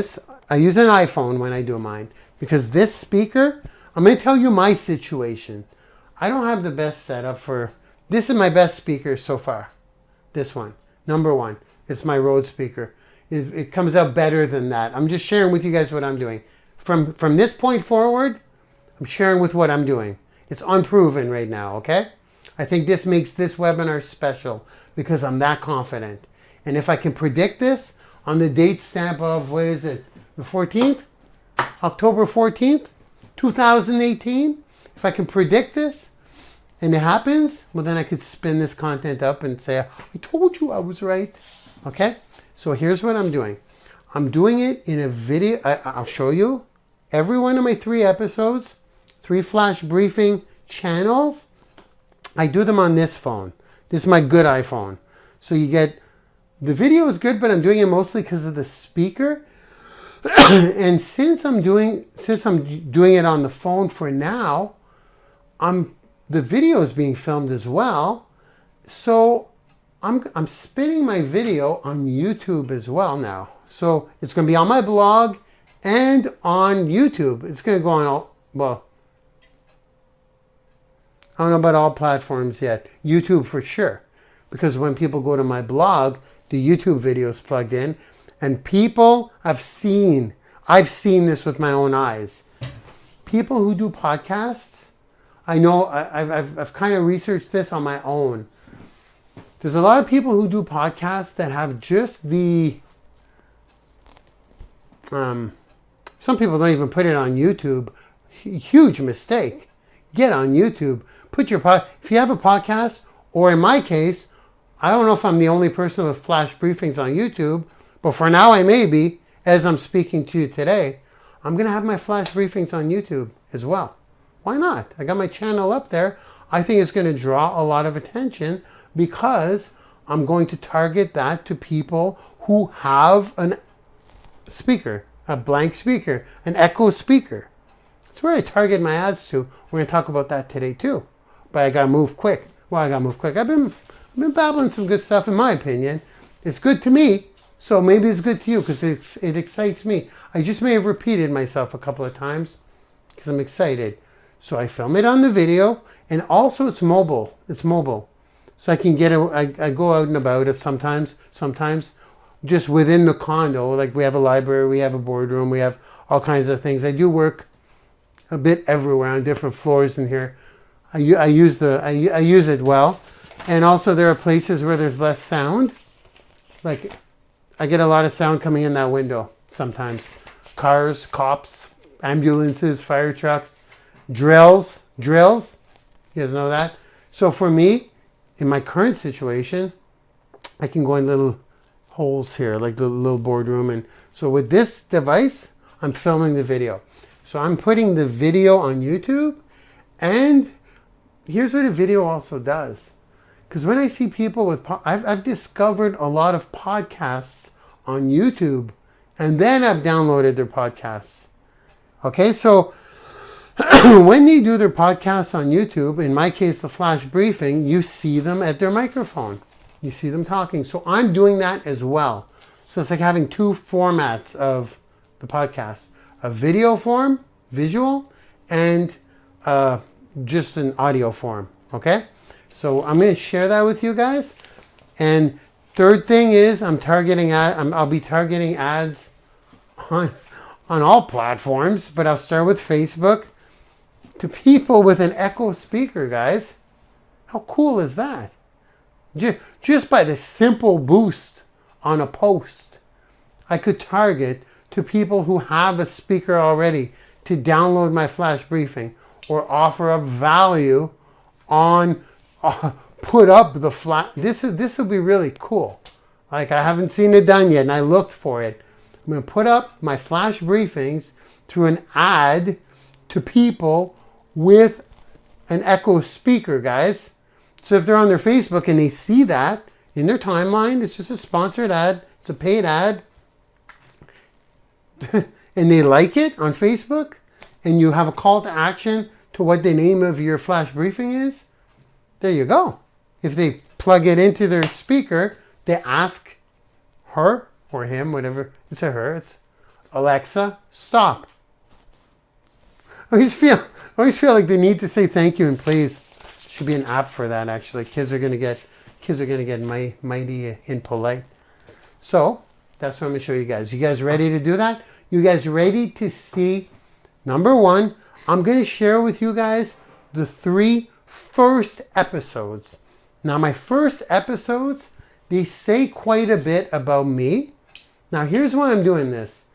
iPhone when I do mine. Because this speaker, I'm going to tell you my situation. I don't have the best setup this is my best speaker so far. This one, number 1. It's my Rode speaker. It comes out better than that. I'm just sharing with you guys what I'm doing. From this point forward, I'm sharing with what I'm doing. It's unproven right now, okay? I think this makes this webinar special because I'm that confident. And if I can predict this on the date stamp of, what is it, the 14th? October 14th, 2018? If I can predict this and it happens, well then I could spin this content up and say, I told you I was right. Okay? So here's what I'm doing. I'm doing it in a video. I'll show you every one of my 3 episodes, 3 flash briefing channels. I do them on this phone. This is my good iPhone. So you get, the video is good, but I'm doing it mostly because of the speaker. And since I'm doing it on the phone for now, the video is being filmed as well. So I'm spinning my video on YouTube as well now. So it's going to be on my blog and on YouTube. It's going to go on all, well, I don't know about all platforms yet. YouTube for sure. Because when people go to my blog, the YouTube video is plugged in. And people, I've seen this with my own eyes. People who do podcasts, I know I've kind of researched this on my own. There's a lot of people who do podcasts that have just the, some people don't even put it on YouTube. Huge mistake. Get on YouTube. Put your if you have a podcast, or in my case, I don't know if I'm the only person with flash briefings on YouTube, but for now I may be, as I'm speaking to you today. I'm going to have my flash briefings on YouTube as well. Why not? I got my channel up there. I think it's going to draw a lot of attention because I'm going to target that to people who have a speaker, a blank speaker, an echo speaker. That's where I target my ads to. We're going to talk about that today too. But I got to move quick. Well, I got to move quick. I've been babbling some good stuff in my opinion. It's good to me. So maybe it's good to you because it excites me. I just may have repeated myself a couple of times because I'm excited. So I film it on the video, and also it's mobile. It's mobile. So I can I go out and about it sometimes just within the condo. Like we have a library, we have a boardroom, we have all kinds of things. I do work a bit everywhere on different floors in here. I use it well. And also there are places where there's less sound. Like I get a lot of sound coming in that window sometimes. Cars, cops, ambulances, fire trucks, drills. You guys know that? So for me, in my current situation, I can go in little holes here, like the little boardroom. And so with this device, I'm filming the video. So I'm putting the video on YouTube. And here's what a video also does. Because when I see people with, I've discovered a lot of podcasts on YouTube, and then I've downloaded their podcasts. Okay, so when they do their podcasts on YouTube, in my case, the flash briefing, you see them at their microphone. You see them talking. So I'm doing that as well. So it's like having two formats of the podcast. A video form, visual, and just an audio form. Okay? So I'm going to share that with you guys. And third thing is I'll be targeting ads on all platforms, but I'll start with Facebook to people with an echo speaker, guys. How cool is that? Just by the simple boost on a post, I could target to people who have a speaker already to download my flash briefing or offer up value on put up the flash. This will be really cool. Like I haven't seen it done yet and I looked for it. I'm going to put up my flash briefings through an ad to people with an echo speaker, guys. So if they're on their Facebook and they see that in their timeline, it's just a sponsored ad. It's a paid ad. And they like it on Facebook and you have a call to action to what the name of your flash briefing is, there you go. If they plug it into their speaker, they ask her or him, whatever, it's a her, it's Alexa, stop. I always feel like they need to say thank you and please. Should be an app for that actually. Kids are gonna get mighty impolite. So that's what I'm gonna show you guys. You guys ready to do that? You guys ready to see? Number one, I'm gonna share with you guys the 3 first episodes. Now my first episodes, they say quite a bit about me. Now here's why I'm doing this.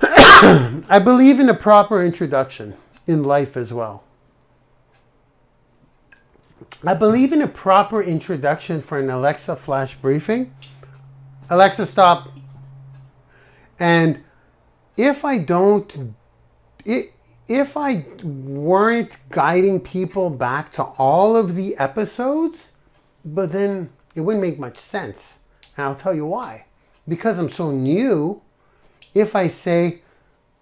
I believe in a proper introduction in life as well. I believe in a proper introduction for an Alexa flash briefing. Alexa, stop. And if I weren't guiding people back to all of the episodes, but then it wouldn't make much sense. And I'll tell you why. Because I'm so new if I say,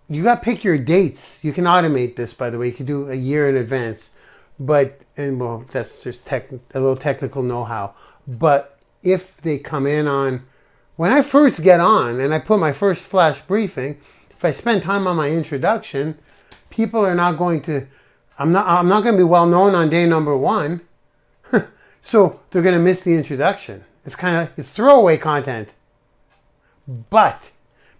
you got to pick your dates. You can automate this, by the way. You can do a year in advance. But, and well, that's just a little technical know-how. But if they come in on, when I first get on and I put my first flash briefing, if I spend time on my introduction, people are not going to, I'm not going to be well known on day number 1. So they're going to miss the introduction. It's throwaway content. But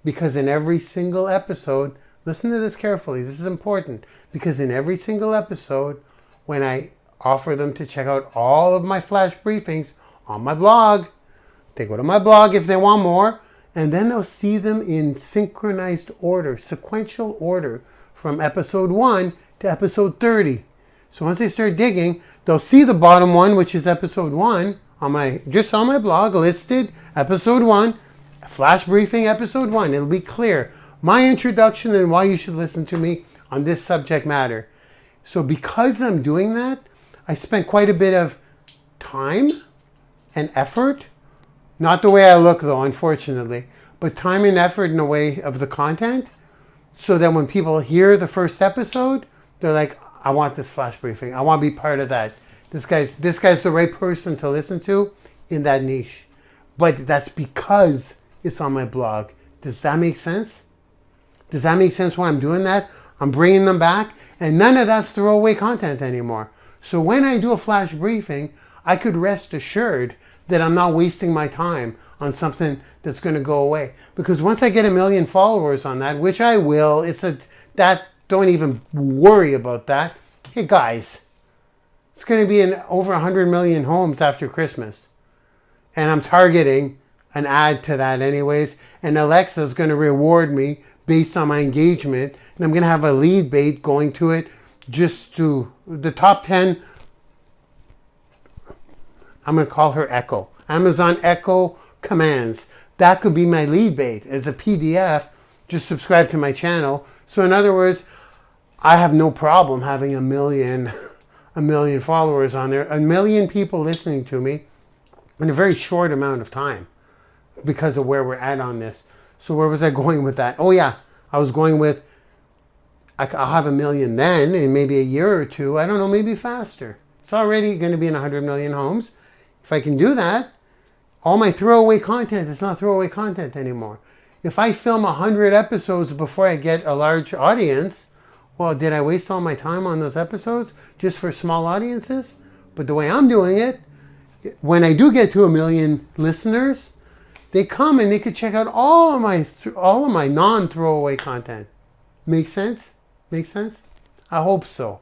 because in every single episode, listen to this carefully, this is important, because in every single episode, when I offer them to check out all of my flash briefings on my blog, they go to my blog if they want more, and then they'll see them in synchronized order, sequential order, from episode 1 to episode 30. So once they start digging, they'll see the bottom one, which is episode 1, just on my blog, listed, episode 1, flash briefing, episode 1. It'll be clear. My introduction and why you should listen to me on this subject matter. So because I'm doing that, I spent quite a bit of time and effort. Not the way I look, though, unfortunately, but time and effort in the way of the content, so that when people hear the first episode, they're like, I want this flash briefing. I want to be part of that. This guy's the right person to listen to in that niche. But that's because it's on my blog. Does that make sense? Does that make sense why I'm doing that? I'm bringing them back, and none of that's throwaway content anymore. So when I do a flash briefing, I could rest assured that I'm not wasting my time on something that's going to go away. Because once I get 1 million followers on that, which I will, don't even worry about that. Hey guys, it's going to be in over 100 million homes after Christmas. And I'm targeting an ad to that anyways. And Alexa's going to reward me based on my engagement. And I'm going to have a lead bait going to it, just to the top 10. I'm going to call her Echo. Amazon Echo commands. That could be my lead bait. It's a PDF. Just subscribe to my channel. So in other words, I have no problem having 1 million followers on there. 1 million people listening to me in a very short amount of time because of where we're at on this. So where was I going with that? Oh yeah, I was going with, I'll have 1 million then in maybe a year or two. I don't know, maybe faster. It's already going to be in 100 million homes. If I can do that, all my throwaway content is not throwaway content anymore. If I film 100 episodes before I get a large audience, well, did I waste all my time on those episodes just for small audiences? But the way I'm doing it, when I do get to 1 million listeners, they come and they could check out all of my non-throwaway content. Make sense? Make sense? I hope so.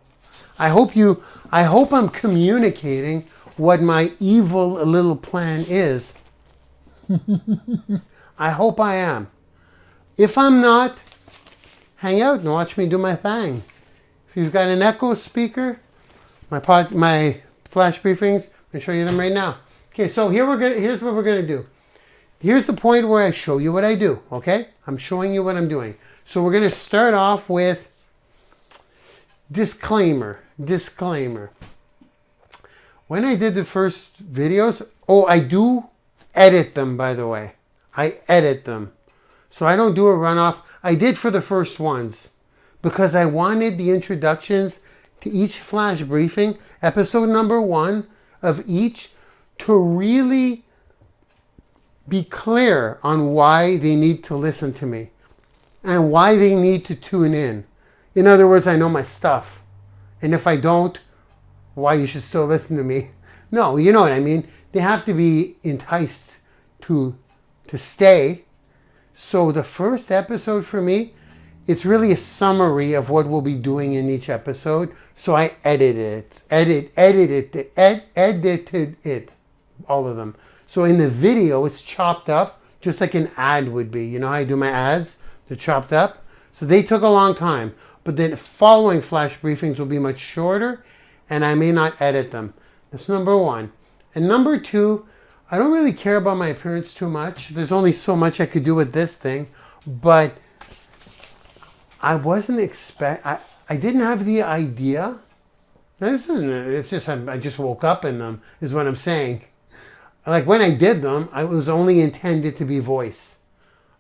I hope I'm communicating what my evil little plan is. I hope I am. If I'm not, hang out and watch me do my thing. If you've got an Echo speaker, my flash briefings, I'm going to show you them right now. Okay, so here's what we're going to do. Here's the point where I show you what I do, okay? I'm showing you what I'm doing. So we're going to start off with disclaimer. When I did the first videos, I do edit them, by the way. I edit them. So I don't do a runoff. I did for the first ones because I wanted the introductions to each flash briefing, episode number 1 of each, to really be clear on why they need to listen to me and why they need to tune in. In other words, I know my stuff. And if I don't, why you should still listen to me. No, you know what I mean. They have to be enticed to stay. So the first episode for me, it's really a summary of what we'll be doing in each episode. So I edited it, all of them. So in the video, it's chopped up just like an ad would be. You know how I do my ads? They're chopped up. So they took a long time. But then following flash briefings will be much shorter, and I may not edit them. That's number 1. And number 2, I don't really care about my appearance too much. There's only so much I could do with this thing, but I didn't have the idea. Now, this isn't, it's just, I just woke up in them, is what I'm saying. Like when I did them, I was only intended to be voice.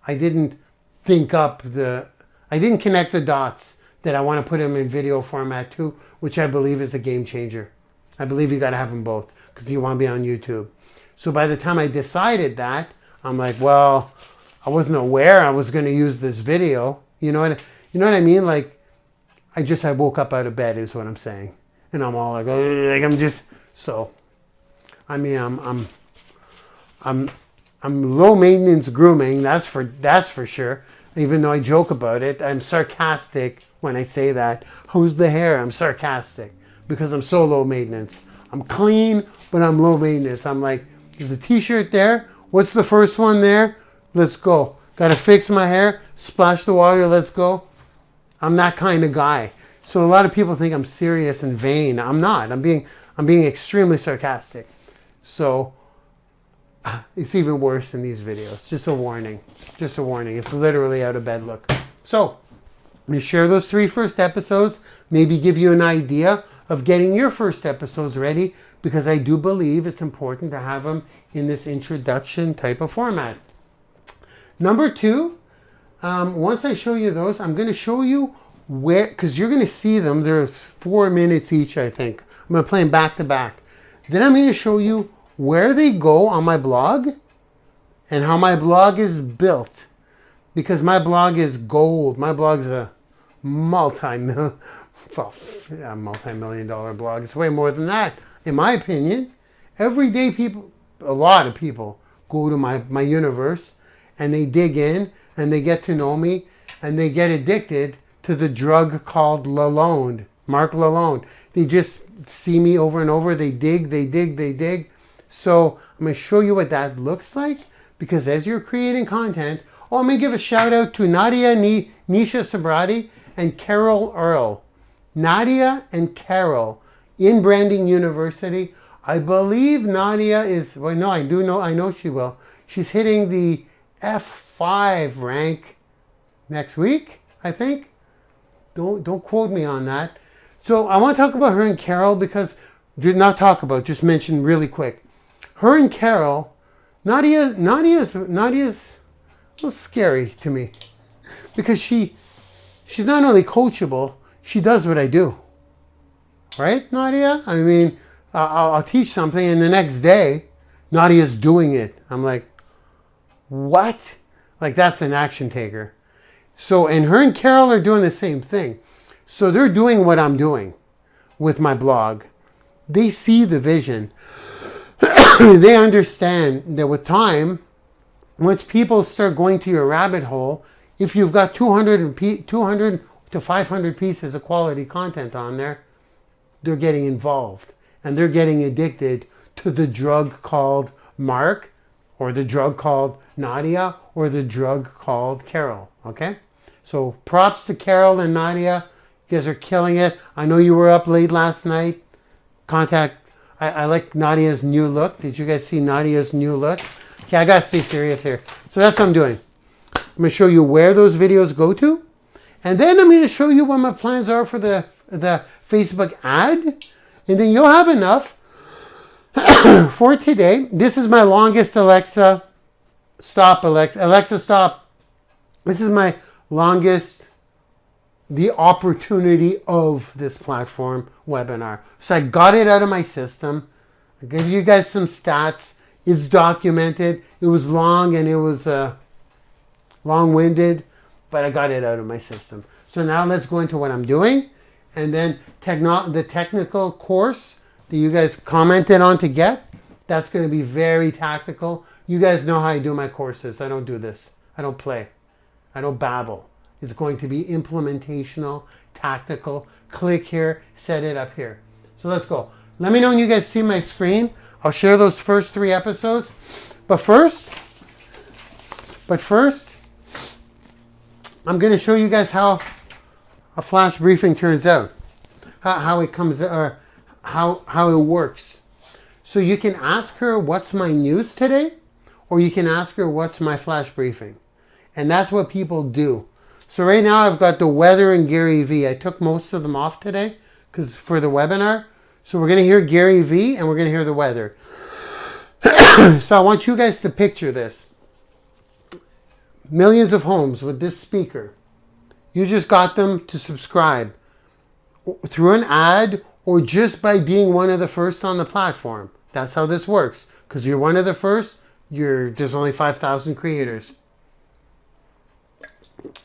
I didn't I didn't connect the dots that I want to put them in video format too, which I believe is a game changer. I believe you got to have them both because you want to be on YouTube. So by the time I decided that, I'm like, well, I wasn't aware I was going to use this video. You know what I mean? Like, I woke up out of bed is what I'm saying. And I'm all like I'm just, so, I mean, I'm low maintenance grooming. That's for sure. Even though I joke about it, I'm sarcastic when I say that. How's the hair? I'm sarcastic because I'm so low maintenance. I'm clean, but I'm low maintenance. I'm like, there's a t-shirt there. What's the first one there? Let's go. Got to fix my hair, splash the water, let's go. I'm that kind of guy. So a lot of people think I'm serious and vain. I'm not. I'm being extremely sarcastic. So it's even worse in these videos. Just a warning. Just a warning. It's literally out of bed look. So I'm going to share those 3 first episodes. Maybe give you an idea of getting your first episodes ready, because I do believe it's important to have them in this introduction type of format. Number 2, once I show you those, I'm going to show you where, because you're going to see them. They're 4 minutes each, I think. I'm going to play them back to back. Then I'm going to show you where they go on my blog and how my blog is built, because my blog is gold. My blog is a multi-million-dollar blog. It's way more than that, in my opinion. Everyday people, a lot of people go to my universe and they dig in and they get to know me and they get addicted to the drug called Lalonde, Marc Lalonde. They just see me over and over. They dig. So I'm going to show you what that looks like, because as you're creating content, I'm going to give a shout out to Nadia Nisha Sabrati and Carol Earl. Nadia and Carol in Branding University. I believe Nadia is, well, no, I know she will. She's hitting the F5 rank next week, I think. Don't quote me on that. So I want to talk about her and Carol, because, just mention really quick. Her and Carol, Nadia's a little scary to me, because she's not only coachable, she does what I do. Right, Nadia? I mean, I'll teach something and the next day, Nadia's doing it. I'm like, what? Like, that's an action taker. So, and her and Carol are doing the same thing. So they're doing what I'm doing with my blog. They see the vision. They understand that with time, once people start going to your rabbit hole, if you've got 200 to 500 pieces of quality content on there, they're getting involved and they're getting addicted to the drug called Mark, or the drug called Nadia, or the drug called Carol. Okay? So props to Carol and Nadia. You guys are killing it. I know you were up late last night. I like Nadia's new look. Did you guys see Nadia's new look? Okay, I gotta stay serious here. So that's what I'm doing. I'm gonna show you where those videos go to. And then I'm gonna show you what my plans are for the Facebook ad. And then you'll have enough for today. This is my longest Alexa, stop. This is my longest, the opportunity of this platform webinar. So I got it out of my system. I gave you guys some stats. It's documented. It was long and it was long-winded, but I got it out of my system. So now let's go into what I'm doing. And then the technical course that you guys commented on to get, that's going to be very tactical. You guys know how I do my courses. I don't do this. I don't play. I don't babble. It's going to be implementational, tactical. Click here, set it up here. So let's go. Let me know when you guys see my screen. I'll share those first 3 episodes. But first, I'm going to show you guys how a flash briefing turns out, how it comes, or how it works. So you can ask her, what's my news today? Or you can ask her, what's my flash briefing? And that's what people do. So right now I've got the weather and Gary V. I took most of them off today because for the webinar. So we're going to hear Gary V and we're going to hear the weather. So I want you guys to picture this. millions of homes with this speaker. You just got them to subscribe through an ad or just by being one of the first on the platform. That's how this works. Because you're one of the first, there's only 5,000 creators.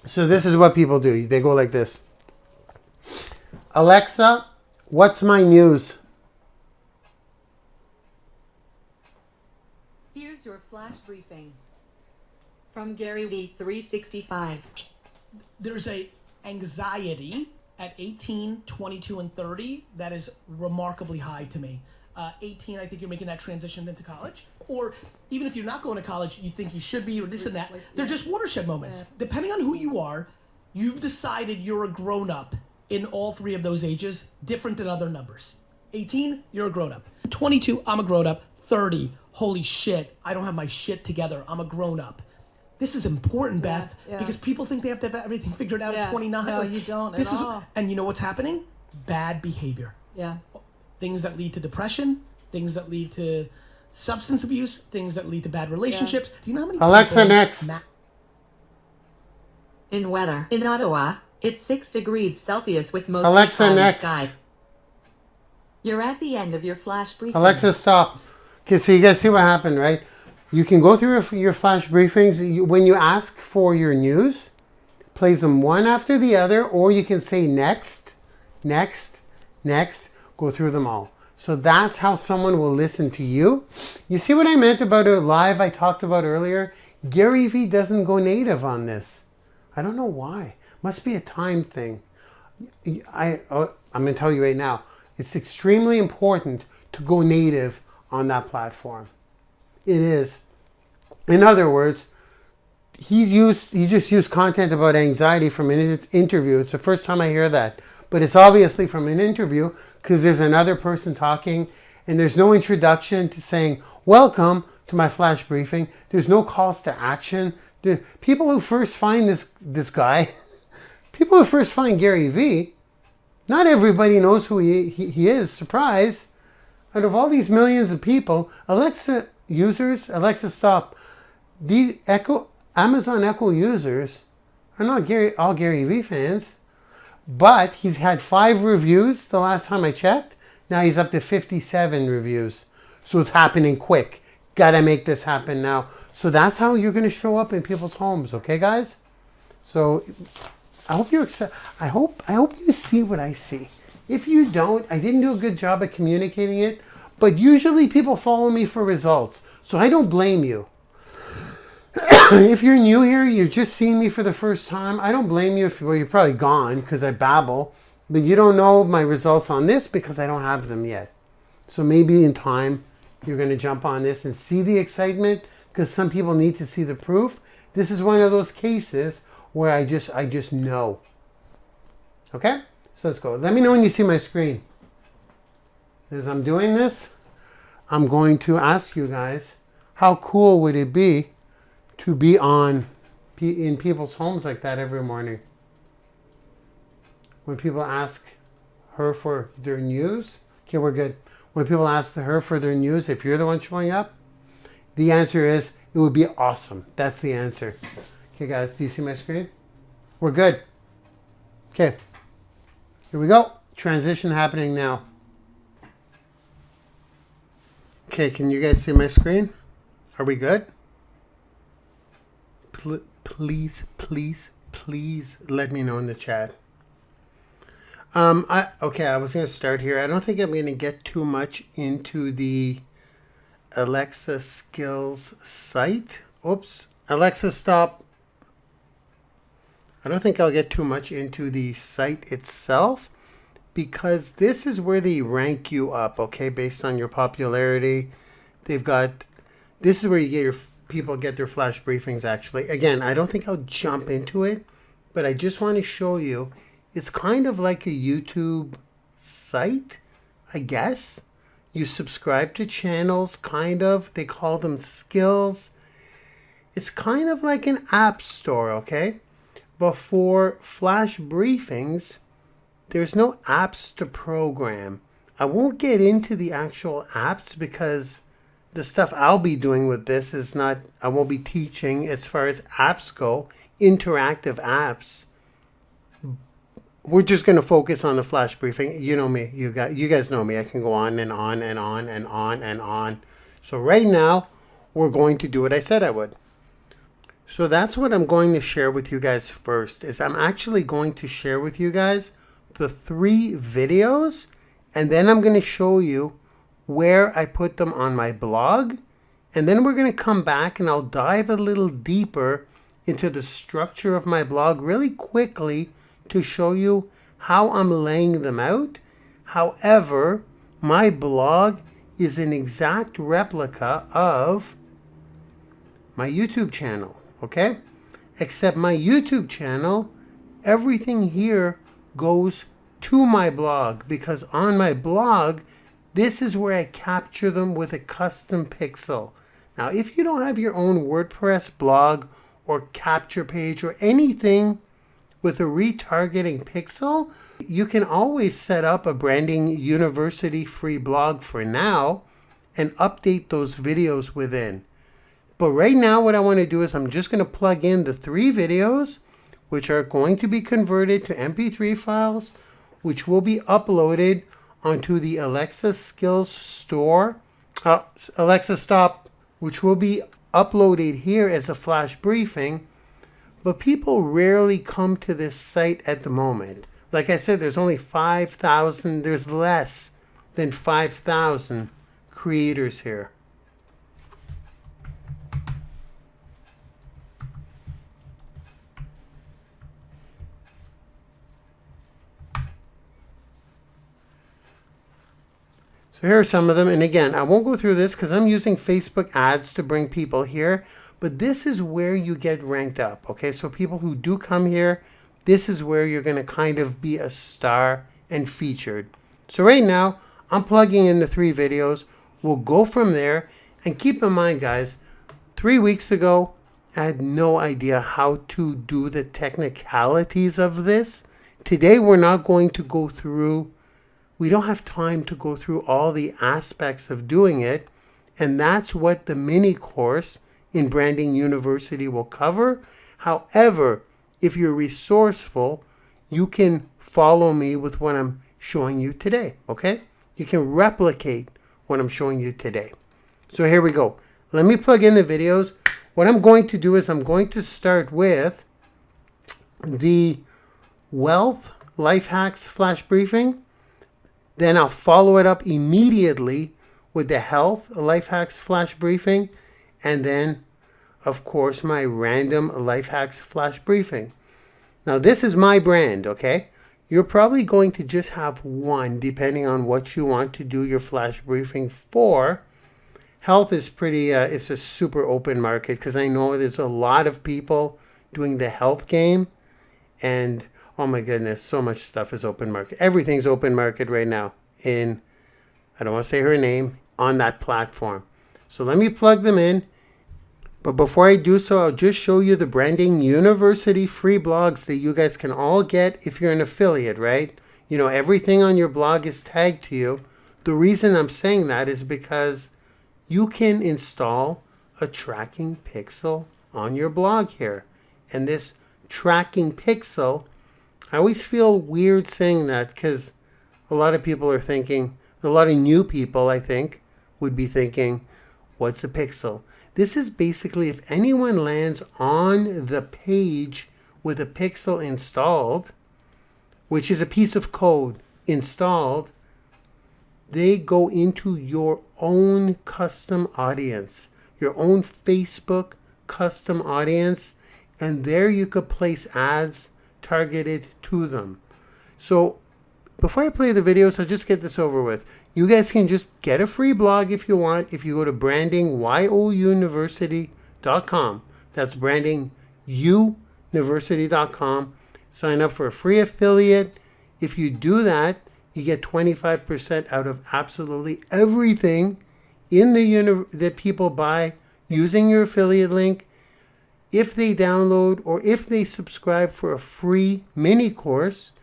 So this is what people do. They go like this. Alexa, what's my news? Here's your flash briefing from Gary V 365. There's a anxiety at 18, 22, and 30 that is remarkably high to me. 18, I think you're making that transition into college. Or even if you're not going to college, you think you should be, or this and that. They're just watershed moments. Depending on who you are, you've decided you're a grown-up in all three of those ages, different than other numbers. 18, you're a grown-up. 22, I'm a grown-up. 30, holy shit, I don't have my shit together. I'm a grown-up. This is important, Beth, because people think they have to have everything figured out at 29. No, you don't at all. And you know what's happening? Bad behavior. Yeah. Things that lead to depression, things that lead to substance abuse, things that lead to bad relationships. Do you know how many Alexa, people... next. In weather, in Ottawa, it's 6 degrees Celsius with mostly Alexa, cloudy next. sky. You're at the end of your flash briefing. Alexa, stop. Okay, so you guys see what happened, right? You can go through your flash briefings. When you ask for your news, plays them one after the other, or you can say next, next, next, go through them all. So that's how someone will listen to you. You see what I meant about a live I talked about earlier? Gary V doesn't go native on this. I don't know why. Must be a time thing. I'm going to tell you right now. It's extremely important to go native on that platform. It is. In other words, he just used content about anxiety from an interview. It's the first time I hear that. But it's obviously from an interview because there's another person talking and there's no introduction to saying, welcome to my flash briefing. There's no calls to action. The people who first find this guy, people who first find Gary V, not everybody knows who he is. Surprise. Out of all these millions of people, Alexa users, Alexa stop. These Amazon Echo users are not all Gary V fans, but he's had 5 reviews the last time I checked. Now he's up to 57 reviews. So it's happening quick. Gotta make this happen now. So that's how you're gonna show up in people's homes, okay guys? So I hope you're excited. I hope you see what I see. If you don't, I didn't do a good job at communicating it, but usually people follow me for results. So I don't blame you. If you're new here, you're just seeing me for the first time, I don't blame you if you're probably gone because I babble, but you don't know my results on this because I don't have them yet. So maybe in time, you're going to jump on this and see the excitement because some people need to see the proof. This is one of those cases where I just know. Okay? So let's go. Let me know when you see my screen. As I'm doing this, I'm going to ask you guys, how cool would it be to be in people's homes like that every morning? When people ask her for their news, okay, we're good. When people ask her for their news, if you're the one showing up, the answer is, it would be awesome. That's the answer. Okay, guys, do you see my screen? We're good. Okay, here we go. Transition happening now. Okay, can you guys see my screen? Are we good? Please let me know in the chat. I was going to start here. I don't think I'm going to get too much into the Alexa skills site. Oops. Alexa, stop. I don't think I'll get too much into the site itself because this is where they rank you up, okay, based on your popularity. This is where you get people get their flash briefings actually. Again, I don't think I'll jump into it, but I just want to show you. It's kind of like a YouTube site, I guess. You subscribe to channels, kind of. They call them skills. It's kind of like an app store, okay? But for flash briefings, there's no apps to program. I won't get into the actual apps because the stuff I'll be doing with this is not, I won't be teaching as far as apps go, interactive apps. We're just going to focus on the flash briefing. You know me, you guys know me. I can go on and on and on and on and on. So right now, we're going to do what I said I would. So that's what I'm going to share with you guys first, is I'm actually going to share with you guys the 3 videos, and then I'm going to show you where I put them on my blog, and then we're going to come back and I'll dive a little deeper into the structure of my blog really quickly to show you how I'm laying them out. However, my blog is an exact replica of my YouTube channel, okay? Except my YouTube channel, everything here goes to my blog, because on my blog, this is where I capture them with a custom pixel. Now, if you don't have your own WordPress blog or capture page or anything with a retargeting pixel, you can always set up a Branding University free blog for now and update those videos within. But right now what I want to do is I'm just going to plug in the 3 videos, which are going to be converted to MP3 files, which will be uploaded onto the Alexa Skills Store. Alexa, stop. Which will be uploaded here as a flash briefing. But people rarely come to this site at the moment. Like I said, there's only 5,000, there's less than 5,000 creators here. So here are some of them. And again, I won't go through this because I'm using Facebook ads to bring people here. But this is where you get ranked up, okay? So people who do come here, this is where you're going to kind of be a star and featured. So right now, I'm plugging in the 3 videos. We'll go from there. And keep in mind, guys, 3 weeks ago, I had no idea how to do the technicalities of this. Today, we're not going to go through, we don't have time to go through all the aspects of doing it. And that's what the mini course in Branding University will cover. However, if you're resourceful, you can follow me with what I'm showing you today, okay? You can replicate what I'm showing you today. So here we go. Let me plug in the videos. What I'm going to do is I'm going to start with the Wealth Life Hacks Flash Briefing. Then I'll follow it up immediately with the Health Life Hacks Flash Briefing. And then, of course, my Random Life Hacks Flash Briefing. Now, this is my brand, okay? You're probably going to just have one, depending on what you want to do your flash briefing for. Health is pretty, it's a super open market, because I know there's a lot of people doing the health game. And, oh my goodness, so much stuff is open market. Everything's open market right now in, I don't want to say her name, on that platform. So let me plug them in. But before I do so, I'll just show you the Branding University free blogs that you guys can all get if you're an affiliate, right? You know, everything on your blog is tagged to you. The reason I'm saying that is because you can install a tracking pixel on your blog here. And this tracking pixel, I always feel weird saying that because a lot of people are thinking, a lot of new people, I think, would be thinking, what's a pixel? This is basically if anyone lands on the page with a pixel installed, which is a piece of code installed, they go into your own custom audience, your own Facebook custom audience, and there you could place ads targeted to them. So before I play the videos, I'll just get this over with. You guys can just get a free blog if you want. If you go to Branding YOUniversity.com, that's Branding YOUniversity.com. Sign up for a free affiliate. If you do that, you get 25% out of absolutely everything in the that people buy using your affiliate link. If they download or if they subscribe for a free mini course,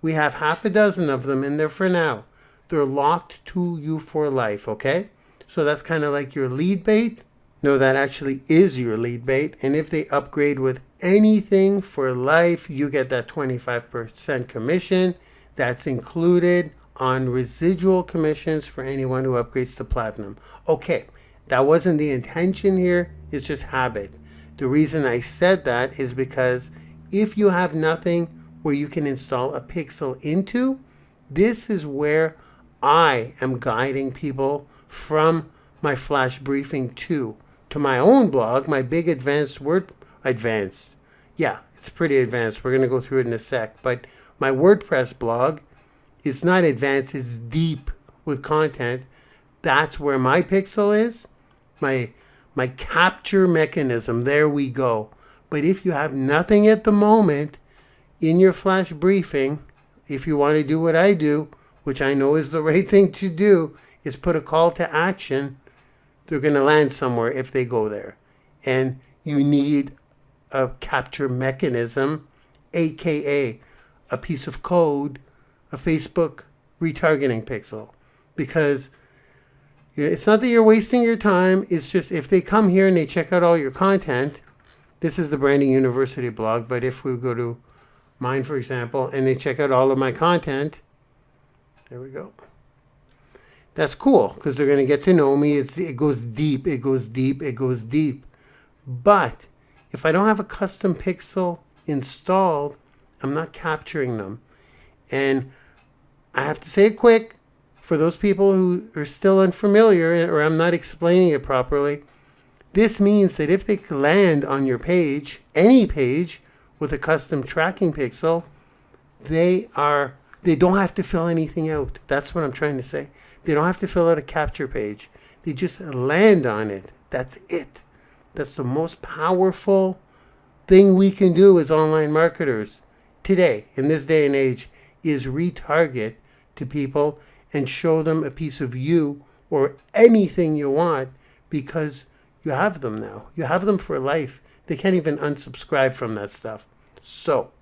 we have half a dozen of them in there for now. They're locked to you for life, okay? So that's kind of like your lead bait. No, that actually is your lead bait. And if they upgrade with anything for life, you get that 25% commission. That's included on residual commissions for anyone who upgrades to platinum. Okay, that wasn't the intention here. It's just habit. The reason I said that is because if you have nothing where you can install a pixel into, this is where I am guiding people from my flash briefing to my own blog, my big advanced. Yeah, it's pretty advanced. We're going to go through it in a sec. But my WordPress blog, it's not advanced, it's deep with content. That's where my pixel is, my capture mechanism. There we go. But if you have nothing at the moment in your flash briefing, if you want to do what I do, which I know is the right thing to do, is put a call to action, they're going to land somewhere if they go there. And you need a capture mechanism, aka a piece of code, a Facebook retargeting pixel. Because it's not that you're wasting your time, it's just if they come here and they check out all your content, this is the Branding University blog, but if we go to mine, for example, and they check out all of my content, there we go. That's cool, because they're going to get to know me. It goes deep, it goes deep, it goes deep. But if I don't have a custom pixel installed, I'm not capturing them. And I have to say it quick, for those people who are still unfamiliar or I'm not explaining it properly, this means that if they land on your page, any page with a custom tracking pixel, they don't have to fill anything out. That's what I'm trying to say. They don't have to fill out a capture page. They just land on it. That's it. That's the most powerful thing we can do as online marketers today, in this day and age, is retarget to people and show them a piece of you or anything you want, because you have them now. You have them for life. They can't even unsubscribe from that stuff. So,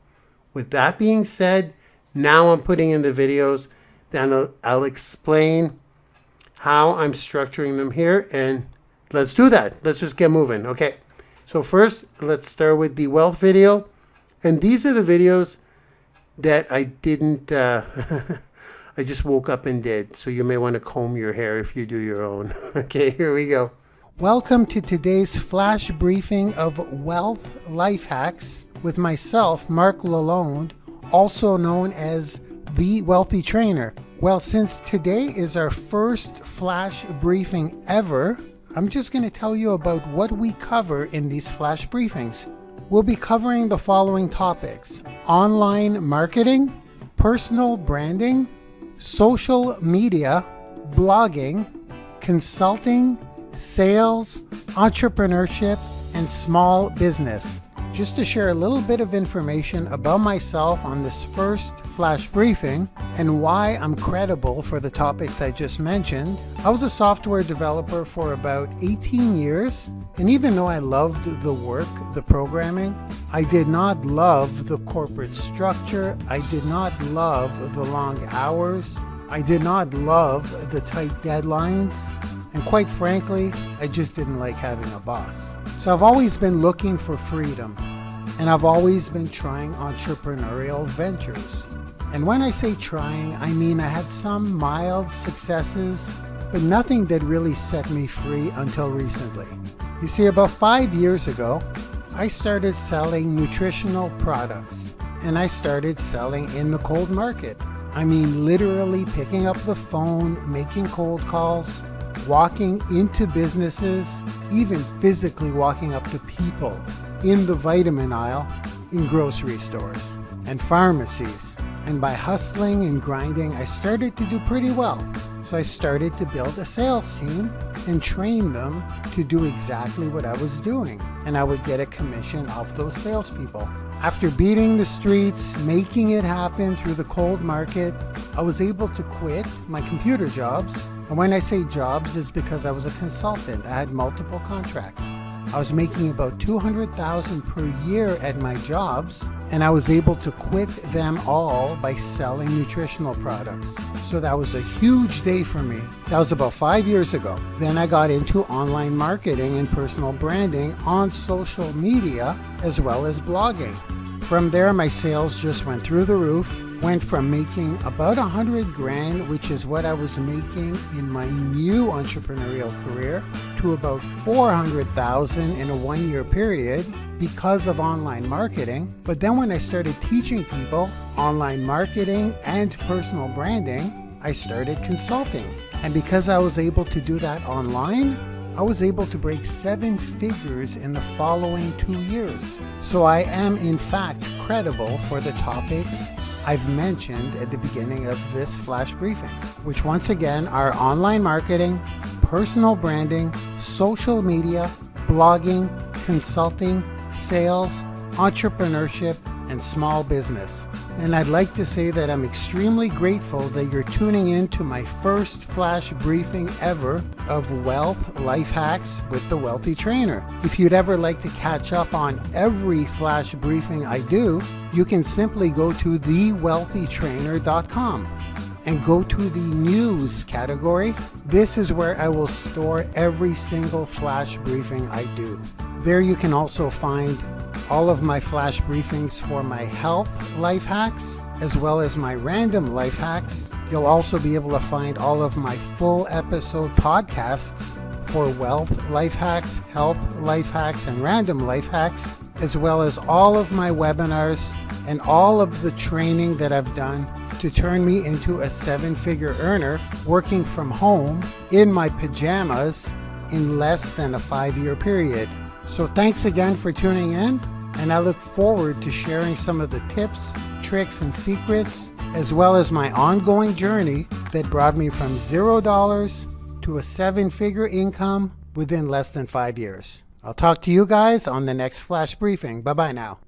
with that being said, now I'm putting in the videos. Then I'll explain how I'm structuring them here, and let's do that. Let's just get moving. Okay. So first, let's start with the wealth video. And these are the videos that I didn't, I just woke up and did. So you may want to comb your hair if you do your own. Okay, here we go. Welcome to today's flash briefing of wealth life hacks with myself, Marc Lalonde, also known as The Wealthy Trainer. Well, since today is our first flash briefing ever, I'm just going to tell you about what we cover in these flash briefings. We'll be covering the following topics: online marketing, personal branding, social media, blogging, consulting, sales, entrepreneurship, and small business. Just to share a little bit of information about myself on this first flash briefing and why I'm credible for the topics I just mentioned. I was a software developer for about 18 years, and even though I loved the work, the programming, I did not love the corporate structure. I did not love the long hours. I did not love the tight deadlines. And quite frankly, I just didn't like having a boss. So I've always been looking for freedom, and I've always been trying entrepreneurial ventures. And when I say trying, I mean I had some mild successes, but nothing that really set me free until recently. You see, about 5 years ago, I started selling nutritional products, and I started selling in the cold market. I mean, literally picking up the phone, making cold calls, walking into businesses, even physically walking up to people in the vitamin aisle in grocery stores and pharmacies. And by hustling and grinding, I started to do pretty well. So I started to build a sales team and train them to do exactly what I was doing. And I would get a commission off those salespeople. After beating the streets, making it happen through the cold market, I was able to quit my computer jobs. And when I say jobs, it's because I was a consultant. I had multiple contracts. I was making about $200,000 per year at my jobs, and I was able to quit them all by selling nutritional products. So that was a huge day for me. That was about 5 years ago. Then I got into online marketing and personal branding on social media as well as blogging. From there, my sales just went through the roof. Went from making about 100 grand, which is what I was making in my new entrepreneurial career, to about 400,000 in a 1 year period because of online marketing. But then when I started teaching people online marketing and personal branding, I started consulting. And because I was able to do that online, I was able to break 7 figures in the following 2 years. So I am in fact credible for the topics I've mentioned at the beginning of this flash briefing, which once again are online marketing, personal branding, social media, blogging, consulting, sales, entrepreneurship, and small business. And I'd like to say that I'm extremely grateful that you're tuning in to my first flash briefing ever of wealth life hacks with the Wealthy Trainer. If you'd ever like to catch up on every flash briefing I do, you can simply go to thewealthytrainer.com and go to the news category. This is where I will store every single flash briefing I do. There you can also find all of my flash briefings for my health life hacks, as well as my random life hacks. You'll also be able to find all of my full episode podcasts for wealth life hacks, health life hacks, and random life hacks, as well as all of my webinars and all of the training that I've done to turn me into a 7-figure earner working from home in my pajamas in less than a 5-year period. So thanks again for tuning in, and I look forward to sharing some of the tips, tricks, and secrets, as well as my ongoing journey that brought me from $0 to a 7-figure income within less than 5 years. I'll talk to you guys on the next flash briefing. Bye-bye now.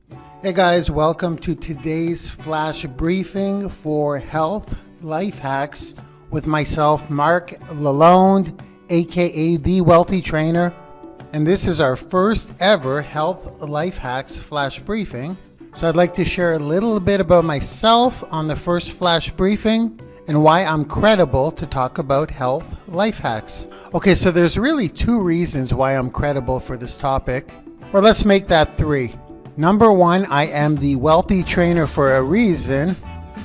Hey guys, welcome to today's flash briefing for health life hacks with myself, Marc Lalonde, aka The Wealthy Trainer. And this is our first ever health life hacks flash briefing. So I'd like to share a little bit about myself on the first flash briefing and why I'm credible to talk about health life hacks. Okay, so there's really 2 reasons why I'm credible for this topic. Or let's make that 3. Number 1, I am the Wealthy Trainer for a reason.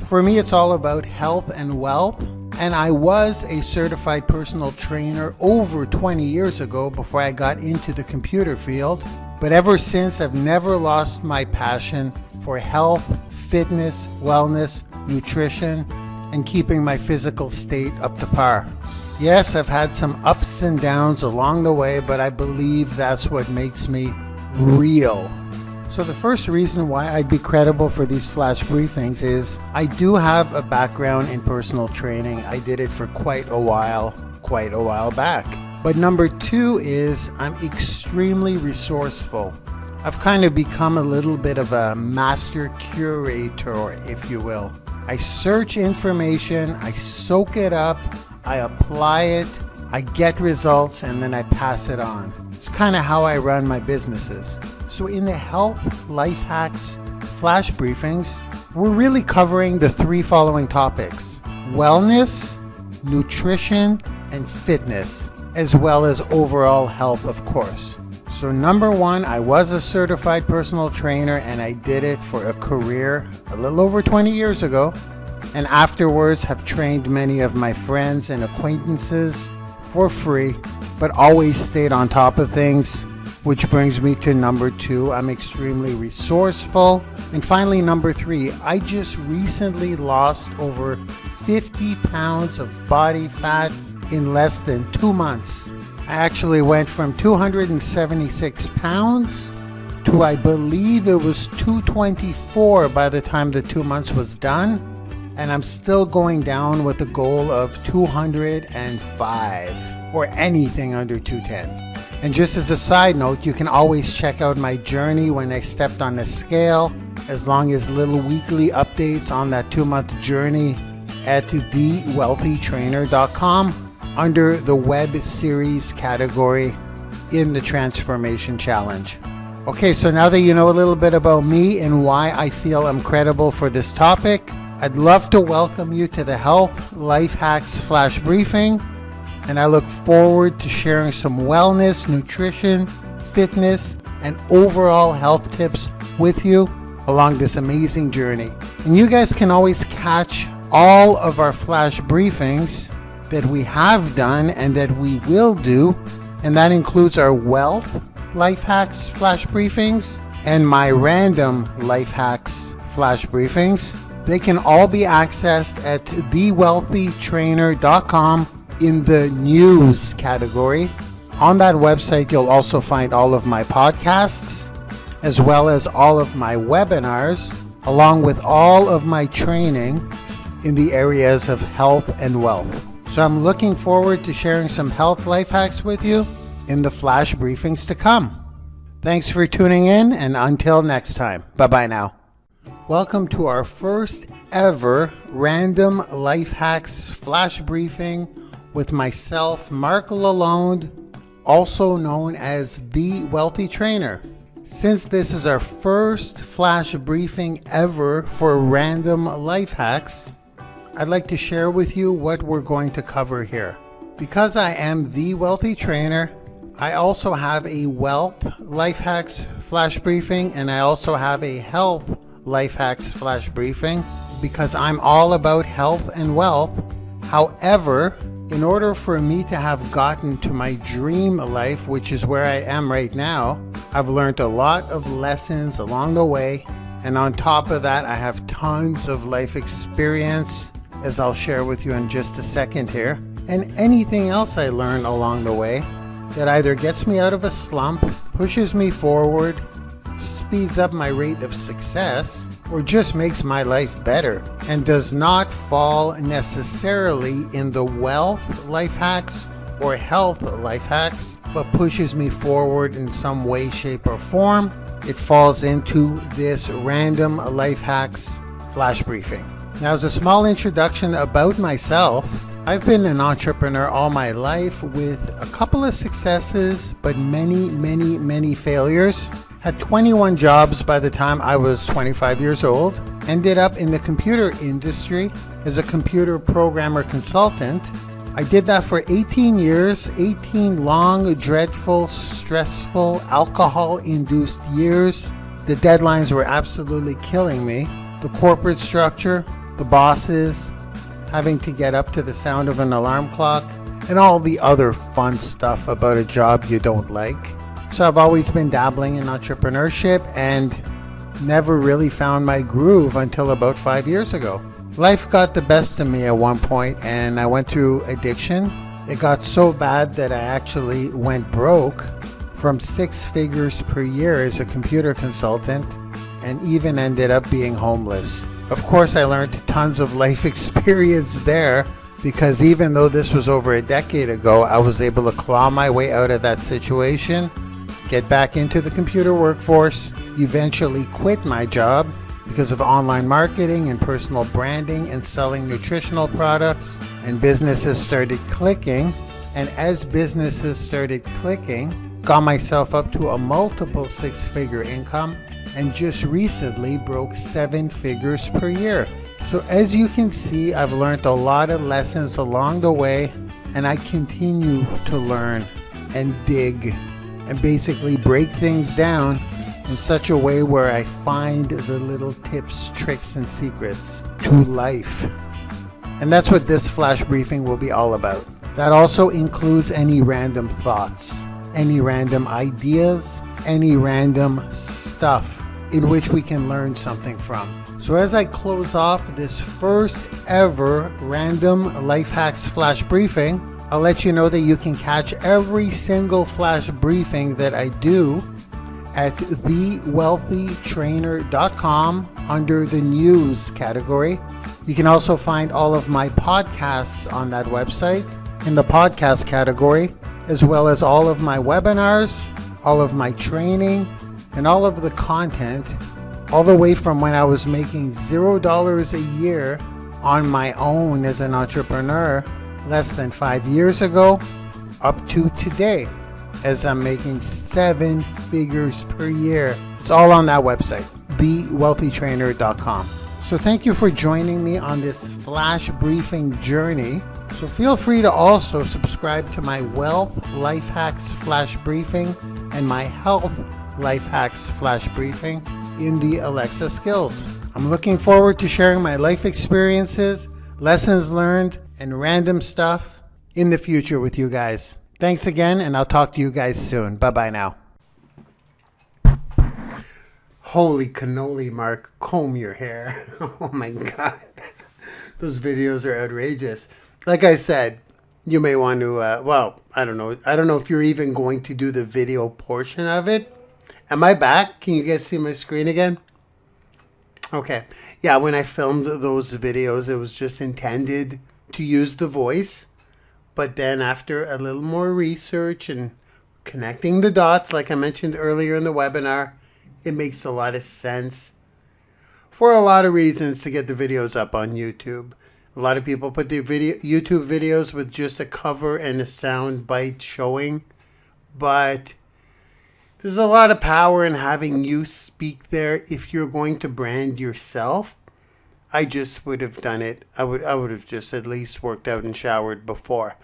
For me, it's all about health and wealth. And I was a certified personal trainer over 20 years ago before I got into the computer field. But ever since, I've never lost my passion for health, fitness, wellness, nutrition, and keeping my physical state up to par. Yes, I've had some ups and downs along the way, but I believe that's what makes me real. So the first reason why I'd be credible for these flash briefings is I do have a background in personal training. I did it for quite a while back. But number 2 is I'm extremely resourceful. I've kind of become a little bit of a master curator, if you will. I search information, I soak it up, I apply it, I get results, and then I pass it on. It's kind of how I run my businesses. So in the health life hacks flash briefings, we're really covering the 3 following topics: wellness, nutrition, and fitness, as well as overall health, of course. So number 1, I was a certified personal trainer, and I did it for a career a little over 20 years ago. And afterwards have trained many of my friends and acquaintances for free, but always stayed on top of things, which brings me to number 2. I'm extremely resourceful. And finally, number 3, I just recently lost over 50 pounds of body fat in less than 2 months. I actually went from 276 pounds to, I believe it was 224 by the time the 2 months was done. And I'm still going down with the goal of 205 or anything under 210. And just as a side note, you can always check out my journey when I stepped on the scale, as long as little weekly updates on that 2-month journey at thewealthytrainer.com under the web series category in the transformation challenge. Okay, so now that you know a little bit about me and why I feel I'm credible for this topic, I'd love to welcome you to the Health Life Hacks Flash Briefing, and I look forward to sharing some wellness, nutrition, fitness, and overall health tips with you along this amazing journey. And you guys can always catch all of our flash briefings that we have done and that we will do, and that includes our wealth life hacks flash briefings and my random life hacks flash briefings. They can all be accessed at thewealthytrainer.com in the news category. On that website, you'll also find all of my podcasts, as well as all of my webinars, along with all of my training in the areas of health and wealth. So I'm looking forward to sharing some health life hacks with you in the flash briefings to come. Thanks for tuning in, and until next time, bye-bye now. Welcome to our first ever random life hacks flash briefing with myself, Marc Lalonde, also known as The Wealthy Trainer. Since this is our first flash briefing ever for random life hacks, I'd like to share with you what we're going to cover here. Because I am The Wealthy Trainer, I also have a wealth life hacks flash briefing, and I also have a health life hacks flash briefing because I'm all about health and wealth. However, in order for me to have gotten to my dream life, which is where I am right now, I've learned a lot of lessons along the way. And on top of that, I have tons of life experience, as I'll share with you in just a second here. And anything else I learn along the way that either gets me out of a slump, pushes me forward, speeds up my rate of success, or just makes my life better, and does not fall necessarily in the wealth life hacks or health life hacks, but pushes me forward in some way, shape, or form. It falls into this random life hacks flash briefing. Now, as a small introduction about myself, I've been an entrepreneur all my life with a couple of successes, but many failures. Had 21 jobs by the time I was 25 years old. Ended up in the computer industry as a computer programmer consultant. I did that for 18 years, 18 long, dreadful, stressful, alcohol-induced years. The deadlines were absolutely killing me. The corporate structure, the bosses, having to get up to the sound of an alarm clock, and all the other fun stuff about a job you don't like. So I've always been dabbling in entrepreneurship and never really found my groove until about 5 years ago. Life got the best of me at one point, and I went through addiction. It got so bad that I actually went broke from 6 figures per year as a computer consultant, and even ended up being homeless. Of course, I learned tons of life experience there, because even though this was over a decade ago, I was able to claw my way out of that situation, get back into the computer workforce, eventually quit my job because of online marketing and personal branding and selling nutritional products, and businesses started clicking. And as businesses started clicking, got myself up to a multiple 6-figure income, and just recently broke 7 figures per year. So as you can see, I've learned a lot of lessons along the way, and I continue to learn and dig and basically break things down in such a way where I find the little tips, tricks, and secrets to life. And that's what this flash briefing will be all about. That also includes any random thoughts, any random ideas, any random stuff in which we can learn something from. So as I close off this first ever random life hacks flash briefing, I'll let you know that you can catch every single flash briefing that I do at thewealthytrainer.com under the news category. You can also find all of my podcasts on that website in the podcast category, as well as all of my webinars, all of my training, and all of the content, all the way from when I was making $0 a year on my own as an entrepreneur less than 5 years ago up to today. as I'm making 7 figures per year. It's all on that website, thewealthytrainer.com. So thank you for joining me on this flash briefing journey. So feel free to also subscribe to my Wealth Life Hacks Flash Briefing and my Health Life Hacks Flash Briefing in the Alexa skills. I'm looking forward to sharing my life experiences, lessons learned, and random stuff in the future with you guys. Thanks again, and I'll talk to you guys soon. Bye-bye now. Holy cannoli, Mark. Comb your hair. Oh my God. Those videos are outrageous. Like I said, you may want to, I don't know. I don't know if you're even going to do the video portion of it. Am I back? Can you guys see my screen again? Okay. Yeah, when I filmed those videos, it was just intended to use the voice. But then after a little more research and connecting the dots, like I mentioned earlier in the webinar, it makes a lot of sense for a lot of reasons to get the videos up on YouTube. A lot of people put their YouTube videos with just a cover and a sound bite showing, but there's a lot of power in having you speak there if you're going to brand yourself. I just would have done it. I would have just at least worked out and showered before,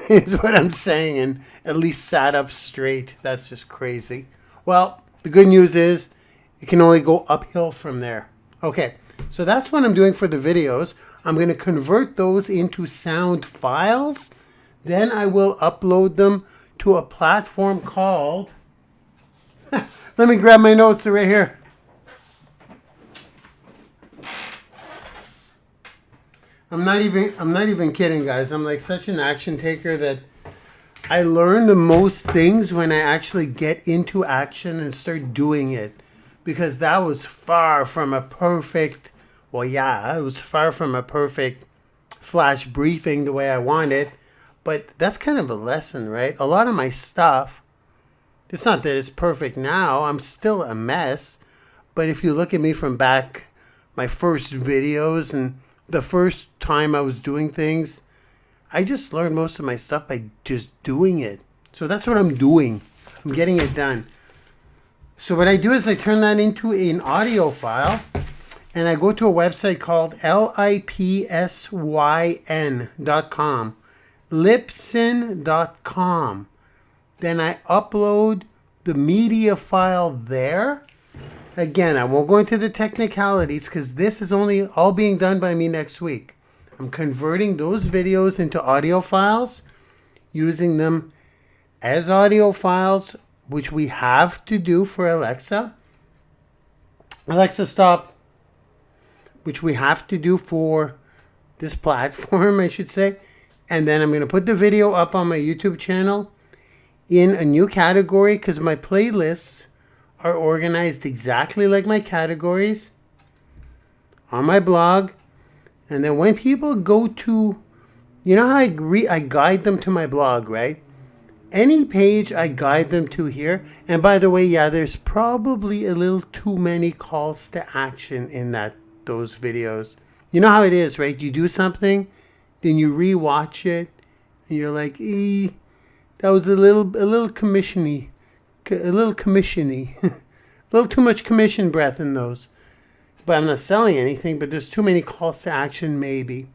is what I'm saying, and at least sat up straight. That's just crazy. Well, the good news is it can only go uphill from there. Okay, so that's what I'm doing for the videos. I'm going to convert those into sound files. Then I will upload them to a platform called... Let me grab my notes right here. I'm not even kidding, guys. I'm like such an action taker that I learn the most things when I actually get into action and start doing it. Because that was far from a perfect, it was far from a perfect flash briefing the way I wanted. But that's kind of a lesson, right? A lot of my stuff, it's not that it's perfect now. I'm still a mess. But if you look at me from back, my first videos and the first time I was doing things, I just learned most of my stuff by just doing it. So that's what I'm doing. I'm getting it done. So what I do is I turn that into an audio file, and I go to a website called lipsyn.com, lipsyn.com. Then I upload the media file there. Again, I won't go into the technicalities because this is only all being done by me next week. I'm converting those videos into audio files, using them as audio files, which we have to do for Alexa. Alexa, stop. Which we have to do for this platform, I should say. And then I'm going to put the video up on my YouTube channel in a new category because my playlists are organized exactly like my categories on my blog. And then when people go to, you know how I guide them to my blog, right? Any page I guide them to here. And by the way, there's probably a little too many calls to action in those videos. You know how it is, right? You do something, then you rewatch it, and you're like, that was a little commissiony, a little too much commission breath in those. But I'm not selling anything, but there's too many calls to action maybe.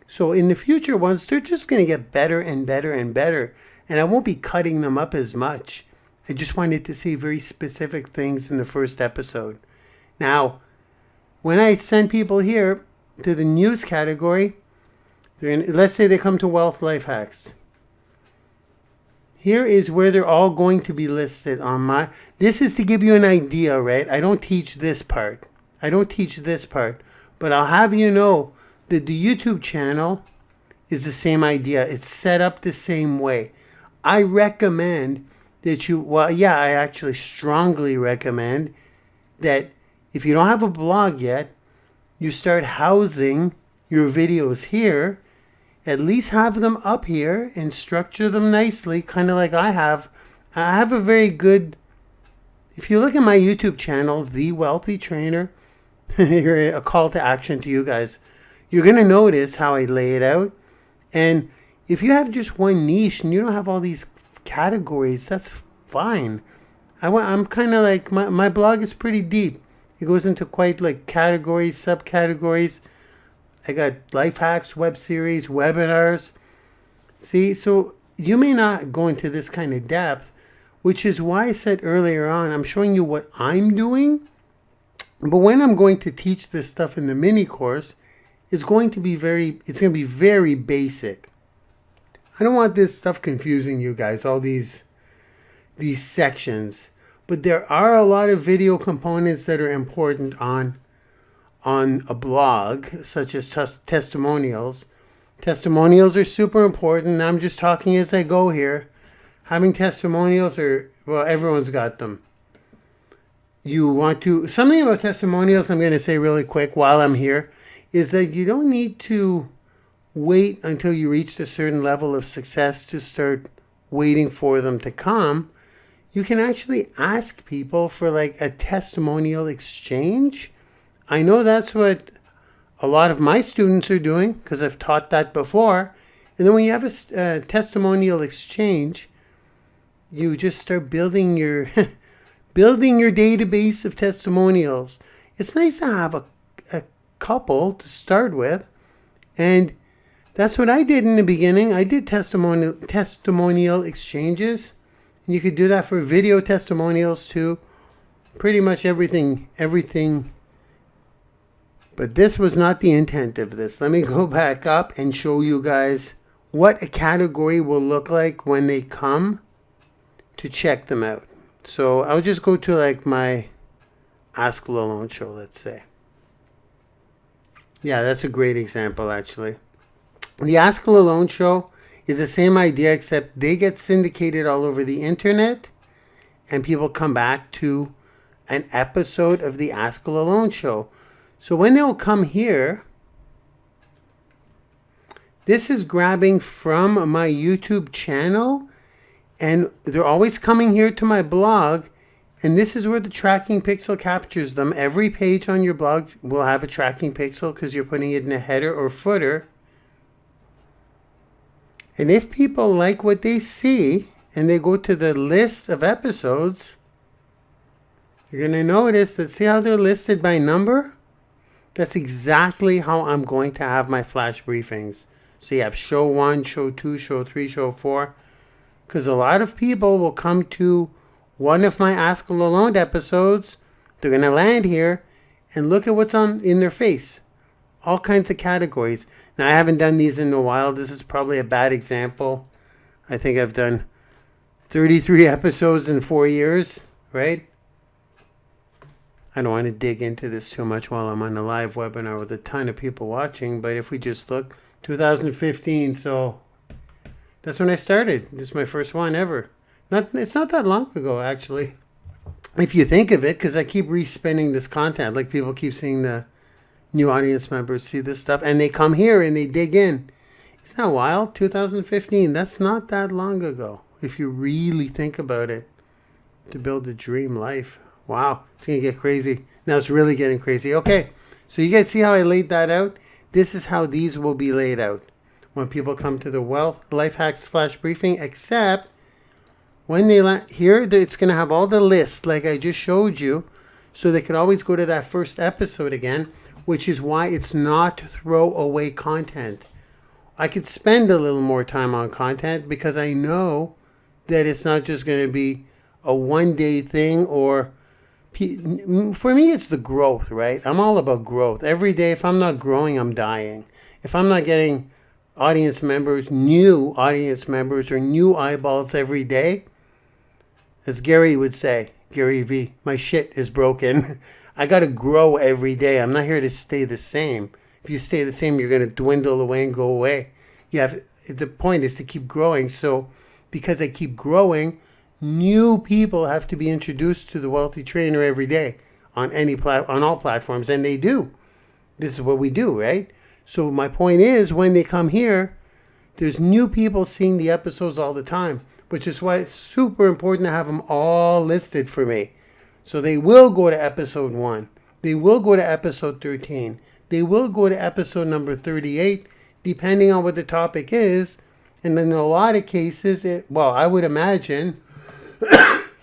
So in the future ones, they're just going to get better and better and better. And I won't be cutting them up as much. I just wanted to say very specific things in the first episode. Now, when I send people here to the news category, let's say they come to Wealth Life Hacks. Here is where they're all going to be listed on my... This is to give you an idea, right? I don't teach this part. But I'll have you know that the YouTube channel is the same idea. It's set up the same way. I recommend that I actually strongly recommend that if you don't have a blog yet, you start housing your videos here. At least have them up here and structure them nicely, kind of like I have. I have a very good... If you look at my YouTube channel, The Wealthy Trainer, here a call to action to you guys. You're going to notice how I lay it out. And if you have just one niche and you don't have all these categories, that's fine. I'm kind of like, my blog is pretty deep. It goes into quite like categories, subcategories. I got life hacks, web series, webinars. See, so you may not go into this kind of depth, which is why I said earlier on, I'm showing you what I'm doing. But when I'm going to teach this stuff in the mini course, it's going to be very basic. I don't want this stuff confusing you guys, all these sections. But there are a lot of video components that are important on a blog, such as testimonials. Testimonials are super important. I'm just talking as I go here. Having testimonials everyone's got them. Something about testimonials I'm going to say really quick while I'm here is that you don't need to wait until you reach a certain level of success to start waiting for them to come. You can actually ask people for like a testimonial exchange. I know that's what a lot of my students are doing because I've taught that before. And then when you have a testimonial exchange, you just start building your database of testimonials. It's nice to have a couple to start with. And that's what I did in the beginning. I did testimonial exchanges. And you could do that for video testimonials too. Pretty much everything. But this was not the intent of this. Let me go back up and show you guys what a category will look like when they come to check them out. So I'll just go to like my Ask Lalonde show, let's say. Yeah, that's a great example actually. The Ask Lalonde show is the same idea, except they get syndicated all over the internet and people come back to an episode of the Ask Lalonde show. So when they'll come here, this is grabbing from my YouTube channel, and they're always coming here to my blog, and this is where the tracking pixel captures them. Every page on your blog will have a tracking pixel because you're putting it in a header or footer. And if people like what they see and they go to the list of episodes, you're going to notice that, see how they're listed by number? That's exactly how I'm going to have my flash briefings. So you have show 1, show 2, show 3, show 4. Because a lot of people will come to one of my Ask Lalonde episodes. They're going to land here and look at what's in their face. All kinds of categories. Now, I haven't done these in a while. This is probably a bad example. I think I've done 33 episodes in 4 years, right? I don't want to dig into this too much while I'm on a live webinar with a ton of people watching. But if we just look, 2015, so that's when I started. This is my first one ever. It's not that long ago, actually, if you think of it, because I keep respinning this content. Like, people keep seeing the new audience members see this stuff, and they come here and they dig in. Isn't that wild? 2015, that's not that long ago, if you really think about it, to build a dream life. Wow, it's going to get crazy. Now it's really getting crazy. Okay, so you guys see how I laid that out? This is how these will be laid out when people come to the Wealth Life Hacks Flash Briefing, except when they here, it's going to have all the lists like I just showed you, so they could always go to that first episode again, which is why it's not throwaway content. I could spend a little more time on content because I know that it's not just going to be a one-day thing, or for me, it's the growth, right? I'm all about growth. Every day, if I'm not growing, I'm dying. If I'm not getting audience members, new audience members, or new eyeballs every day, as Gary would say, Gary V, my shit is broken. I got to grow every day. I'm not here to stay the same. If you stay the same, you're going to dwindle away and go away. The point is to keep growing. So because I keep growing, new people have to be introduced to the Wealthy Trainer every day on all platforms, and they do. This is what we do, right? So my point is, when they come here, there's new people seeing the episodes all the time, which is why it's super important to have them all listed for me. So they will go to episode 1. They will go to episode 13. They will go to episode number 38, depending on what the topic is. And in a lot of cases, I would imagine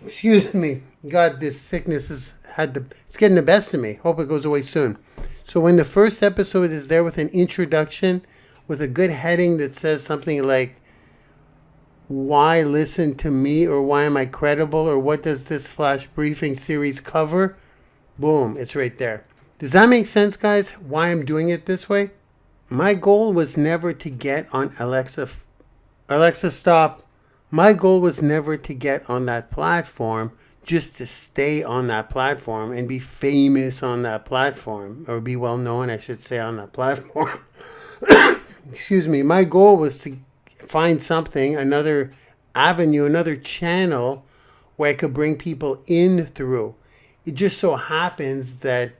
Excuse me. God, this sickness it's getting the best of me. Hope it goes away soon. So when the first episode is there with an introduction, with a good heading that says something like, why listen to me, or why am I credible, or what does this flash briefing series cover? Boom, it's right there. Does that make sense, guys? Why I'm doing it this way? My goal was never to get on Alexa, stop. My goal was never to get on that platform, just to stay on that platform and be famous on that platform, or be well known, I should say, on that platform. Excuse me. My goal was to find something, another avenue, another channel where I could bring people in through. It just so happens that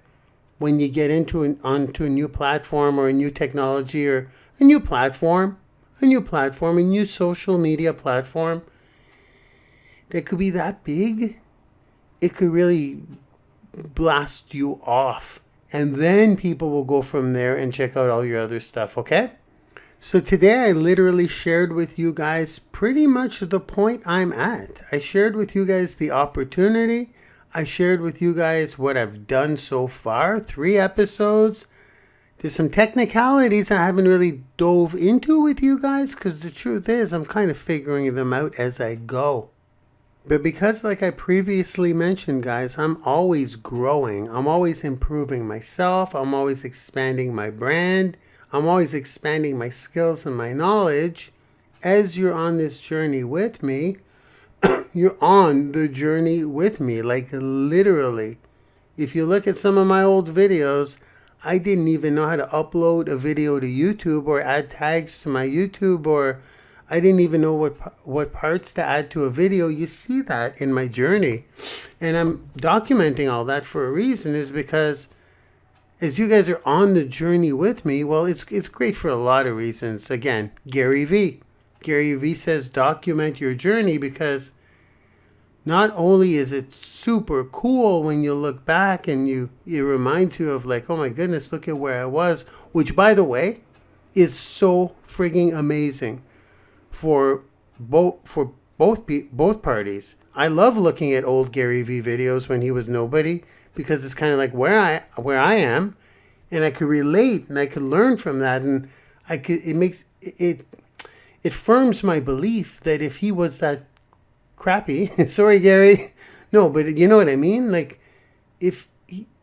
when you get onto a new platform, or a new technology, or a new social media platform that could be that big, it could really blast you off. And then people will go from there and check out all your other stuff, okay? So today I literally shared with you guys pretty much the point I'm at. I shared with you guys the opportunity. I shared with you guys what I've done so far, 3 episodes. There's some technicalities I haven't really dove into with you guys, because the truth is I'm kind of figuring them out as I go. But because, like I previously mentioned, guys, I'm always growing. I'm always improving myself. I'm always expanding my brand. I'm always expanding my skills and my knowledge. As you're on this journey with me, you're on the journey with me, like literally. If you look at some of my old videos, I didn't even know how to upload a video to YouTube or add tags to my YouTube, or I didn't even know what parts to add to a video. You see that in my journey. And I'm documenting all that for a reason, is because as you guys are on the journey with me, well, it's great for a lot of reasons. Again, Gary V says document your journey, because not only is it super cool when you look back and it reminds you of, like, oh my goodness, look at where I was, which, by the way, is so frigging amazing for both parties. I love looking at old Gary V videos when he was nobody, because it's kind of like where I am, and I could relate and I could learn from that, and it firms my belief that if he was that crappy, sorry Gary, no, but you know what I mean, like if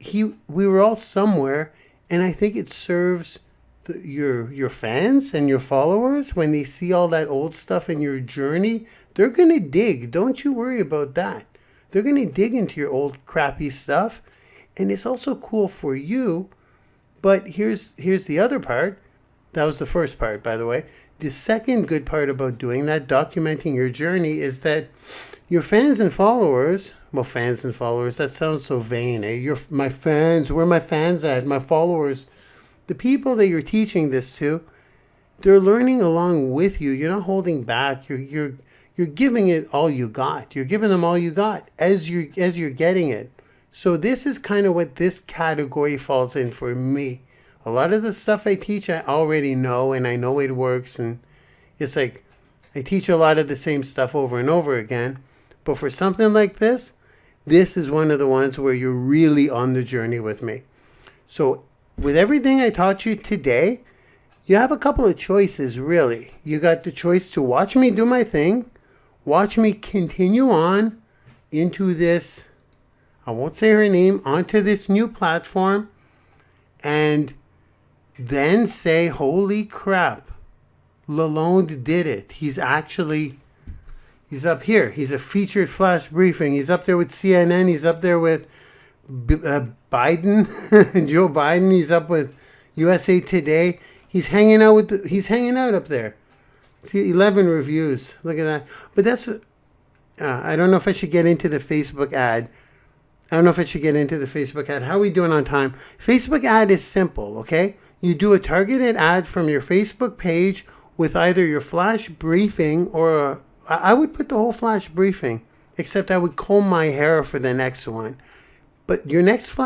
we were all somewhere, and I think it serves your fans and your followers when they see all that old stuff in your journey. They're gonna dig. Don't you worry about that. They're gonna dig into your old crappy stuff. And it's also cool for you. But here's the other part. That was the first part, by the way. The second good part about doing that, documenting your journey, is that your fans and followers, that sounds so vain, eh? My fans, where are my fans at? My followers, the people that you're teaching this to, they're learning along with you. You're not holding back. You're giving it all you got. You're giving them all you got as you're getting it. So this is kind of what this category falls in for me. A lot of the stuff I teach, I already know, and I know it works. And it's like I teach a lot of the same stuff over and over again. But for something like this is one of the ones where you're really on the journey with me. So with everything I taught you today, you have a couple of choices, really. You got the choice to watch me do my thing, watch me continue on into this, I won't say her name, onto this new platform, and then say, holy crap, Lalonde did it. He's up here. He's a featured flash briefing. He's up there with CNN. He's up there with Biden, Joe Biden. He's up with USA Today. He's hanging out up there. See, 11 reviews. Look at that. But that's, I don't know if I should get into the Facebook ad. How are we doing on time? Facebook ad is simple, okay? You do a targeted ad from your Facebook page with either your flash briefing or I would put the whole flash briefing, except I would comb my hair for the next one. But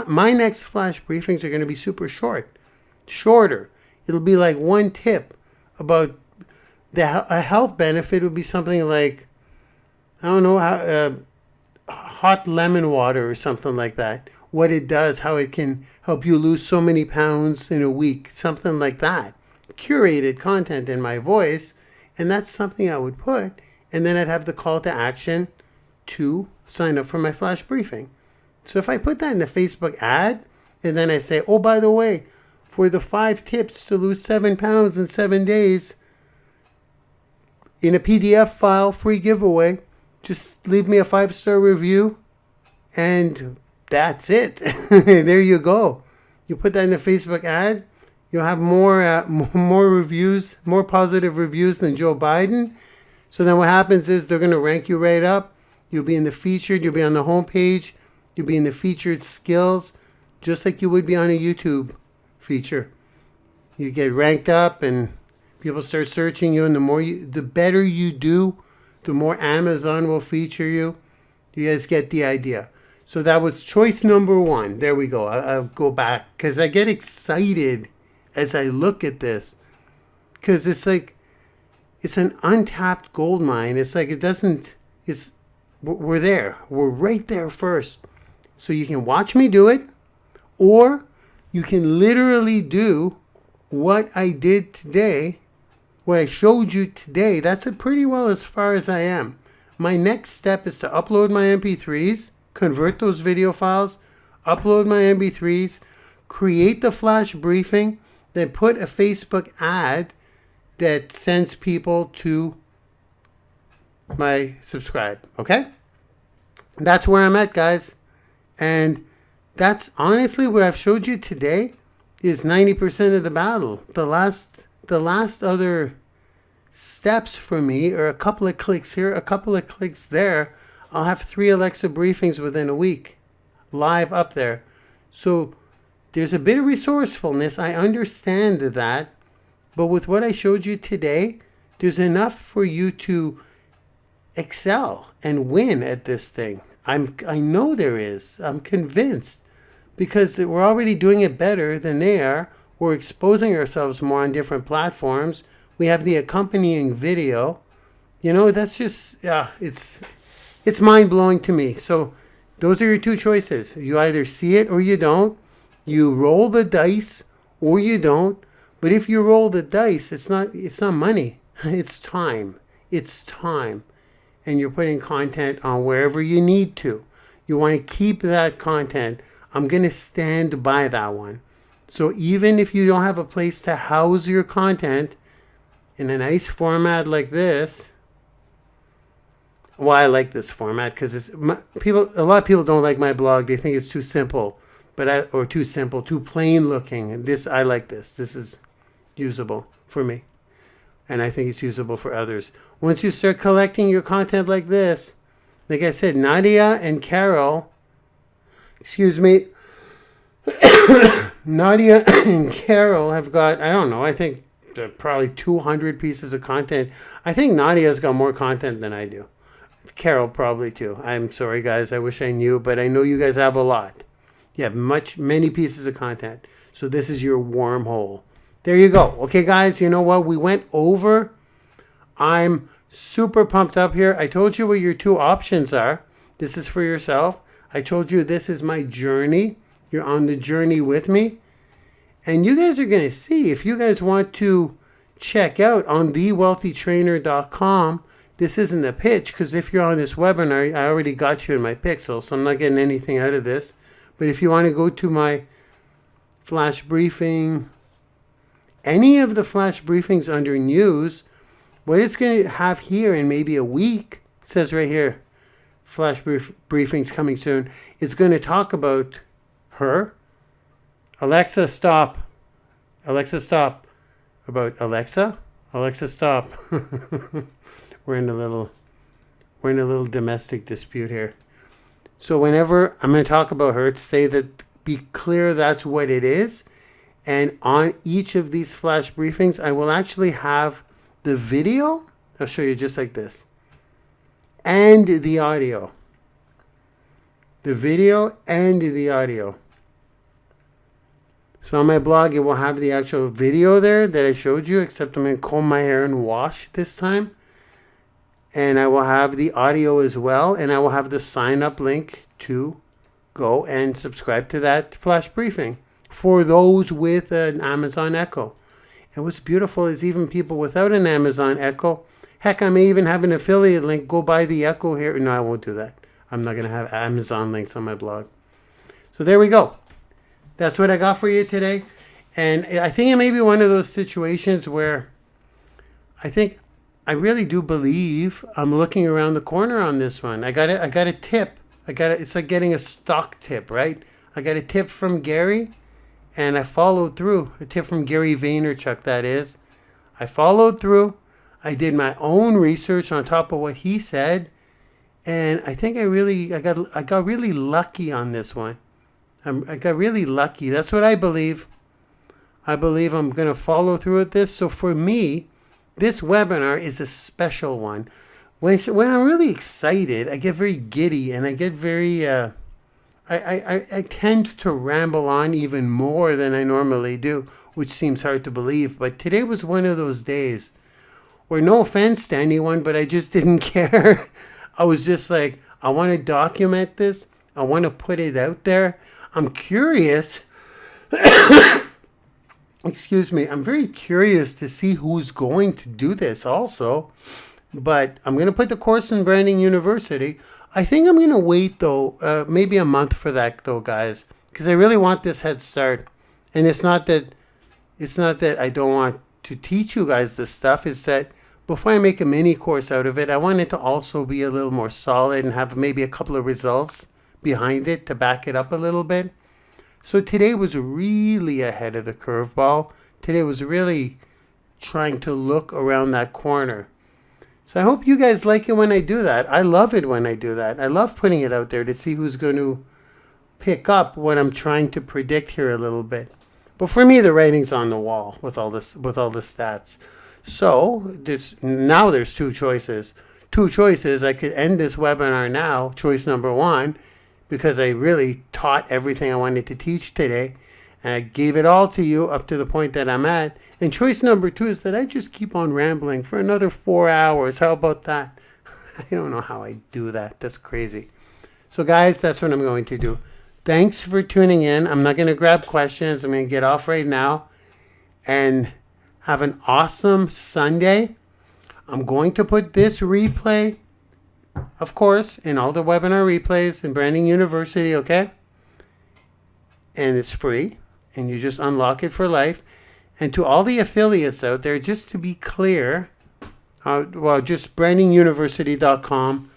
my next flash briefings are going to be shorter. It'll be like one tip about a health benefit would be something like, I don't know, hot lemon water or something like that. What it does, how it can help you lose so many pounds in a week, something like that. Curated content in my voice, and that's something I would put. And then I'd have the call to action to sign up for my flash briefing. So if I put that in the Facebook ad, and then I say, oh, by the way, for the 5 tips to lose 7 pounds in 7 days, in a PDF file, free giveaway, just leave me a 5-star review, and that's it. There you go. You put that in the Facebook ad, you'll have more reviews, more positive reviews than Joe Biden. So then what happens is they're going to rank you right up. You'll be in the featured, you'll be on the homepage, you'll be in the featured skills, just like you would be on a YouTube feature. You get ranked up and people start searching you, and the better you do, the more Amazon will feature you. You guys get the idea. So that was choice number 1. There we go. I'll go back because I get excited as I look at this, because it's like it's an untapped gold mine. It's like we're there. We're right there first. So you can watch me do it, or you can literally do what I did today, what I showed you today. That's it pretty well as far as I am. My next step is to upload my MP3s, convert those video files, upload my MP3s, create the flash briefing, then put a Facebook ad that sends people to my subscribe. Okay? That's where I'm at, guys. And that's honestly what I've showed you today is 90% of the battle. The last other steps for me are a couple of clicks here, a couple of clicks there. I'll have 3 Alexa briefings within a week, live up there. So there's a bit of resourcefulness. I understand that. But with what I showed you today, there's enough for you to excel and win at this thing. I know there is. I'm convinced. Because we're already doing it better than they are. We're exposing ourselves more on different platforms. We have the accompanying video. You know, that's just, it's mind-blowing to me. So those are your 2 choices. You either see it or you don't. You roll the dice or you don't. But if you roll the dice, it's not money. It's time. It's time. And you're putting content on wherever you need to. You want to keep that content. I'm going to stand by that one. So even if you don't have a place to house your content in a nice format like this, well, I like this format because a lot of people don't like my blog. They think it's too simple, or too plain looking. And I like this. This is usable for me, and I think it's usable for others. Once you start collecting your content like this, like I said, Nadia and Carol, Nadia and Carol have got, I don't know, I think probably 200 pieces of content. I think Nadia's got more content than I do. Carol probably too. I'm sorry, guys. I wish I knew, but I know you guys have a lot. You have many pieces of content. So this is your wormhole. There you go. Okay, guys, you know what? We went over. I'm super pumped up here. I told you what your 2 options are. This is for yourself. I told you this is my journey. You're on the journey with me. And you guys are going to see, if you guys want to check out on thewealthytrainer.com, this isn't a pitch, because if you're on this webinar, I already got you in my pixel, so I'm not getting anything out of this. But if you want to go to my flash briefing, any of the flash briefings under news, what it's going to have here in maybe a week, it says right here, flash briefings coming soon, it's going to talk about her. Alexa, stop. Alexa, stop. About Alexa? Alexa, stop. We're in a little domestic dispute here. So whenever I'm going to talk about her, to say that, be clear that's what it is. And on each of these flash briefings, I will actually have the video. I'll show you just like this. And the audio. The video and the audio. So on my blog, it will have the actual video there that I showed you, except I'm going to comb my hair and wash this time. and I will have the audio as well, and I will have the sign up link to go and subscribe to that flash briefing for those with an Amazon Echo. And what's beautiful is even people without an Amazon Echo, heck, I may even have an affiliate link. Go buy the Echo here. No, I won't do that. I'm not going to have Amazon links on my blog. So there we go. That's what I got for you today. And I think it may be one of those situations where I really do believe I'm looking around the corner on this one. I got a tip. It's like getting a stock tip, right? I got a tip from Gary, and I followed through. A tip from Gary Vaynerchuk, that is. I followed through. I did my own research on top of what he said, and I think I got really lucky on this one. I got really lucky. That's what I believe. I believe I'm going to follow through with this. So for me, this webinar is a special one. When I'm really excited, I get very giddy, and I get very, I tend to ramble on even more than I normally do, which seems hard to believe. But today was one of those days where, no offense to anyone, but I just didn't care. I was just like, I want to document this. I want to put it out there. I'm curious. Excuse me. I'm very curious to see who's going to do this also. But I'm going to put the course in Branding University. I think I'm going to wait, though, maybe a month for that, though, guys, because I really want this head start. And it's not that I don't want to teach you guys this stuff. It's that before I make a mini course out of it, I want it to also be a little more solid and have maybe a couple of results behind it to back it up a little bit. So today was really ahead of the curveball. Today was really trying to look around that corner. So I hope you guys like it when I do that. I love it when I do that. I love putting it out there to see who's going to pick up what I'm trying to predict here a little bit. But for me, the writing's on the wall with all the stats. So there's two choices. I could end this webinar now. Choice number one, because I really taught everything I wanted to teach today, and I gave it all to you up to the point that I'm at. And choice number two is that I just keep on rambling for another 4 hours. How about that? I don't know how I do that. That's crazy. So guys, that's what I'm going to do. Thanks for tuning in. I'm not going to grab questions. I'm going to get off right now and have an awesome Sunday. I'm going to put this replay, of course, in all the webinar replays in Branding University, okay? And it's free, and you just unlock it for life. And to all the affiliates out there, just to be clear, just brandinguniversity.com.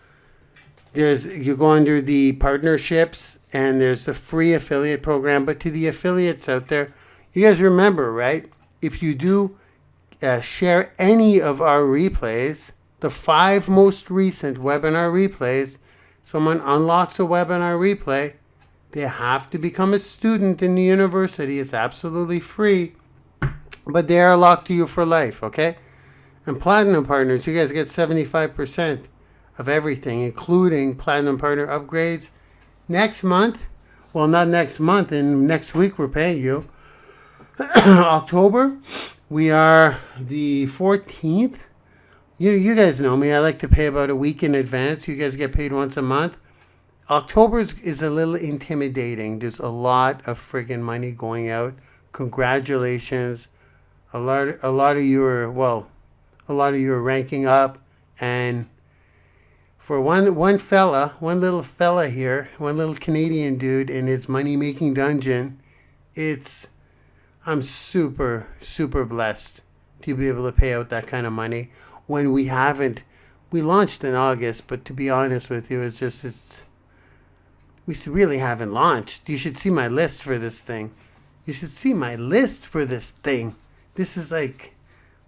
You go under the partnerships, and there's the free affiliate program. But to the affiliates out there, you guys remember, right? If you do share any of our replays, the 5 most recent webinar replays, someone unlocks a webinar replay, they have to become a student in the university. It's absolutely free, but they are locked to you for life, okay? And Platinum Partners, you guys get 75% of everything, including Platinum Partner upgrades. Next month, well, not next month, and next week we're paying you. October, we are the 14th. You guys know me. I like to pay about a week in advance. You guys get paid once a month. October is a little intimidating. There's a lot of friggin' money going out. Congratulations. A lot of you are ranking up, and for one little fella here, one little Canadian dude in his money-making dungeon, I'm super, super blessed to be able to pay out that kind of money when we launched in August, but to be honest with you, we really haven't launched. You should see my list for this thing. This is like,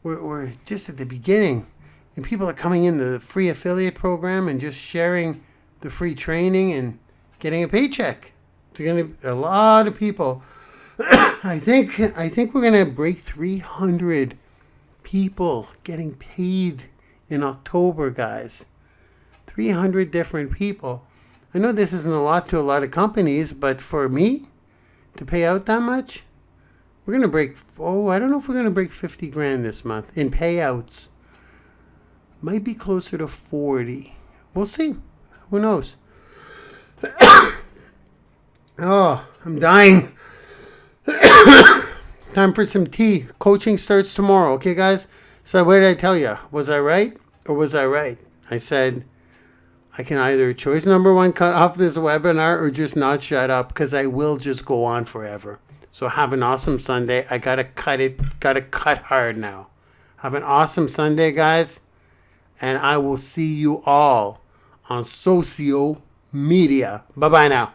we're just at the beginning, and people are coming into the free affiliate program and just sharing the free training and getting a paycheck. There's going to be a lot of people. I think we're going to break 300 people getting paid in October, guys. 300 different people. I know this isn't a lot to a lot of companies, but for me to pay out that much, we're going to break, I don't know if we're going to break 50 grand this month in payouts. Might be closer to 40. We'll see. Who knows? Oh, I'm dying. Time for some tea. Coaching starts tomorrow. Okay, guys? So what did I tell you? Was I right or was I right? I said I can either choice number one, cut off this webinar, or just not shut up, because I will just go on forever. So have an awesome Sunday. I got to cut hard now. Have an awesome Sunday, guys. And I will see you all on social media. Bye-bye now.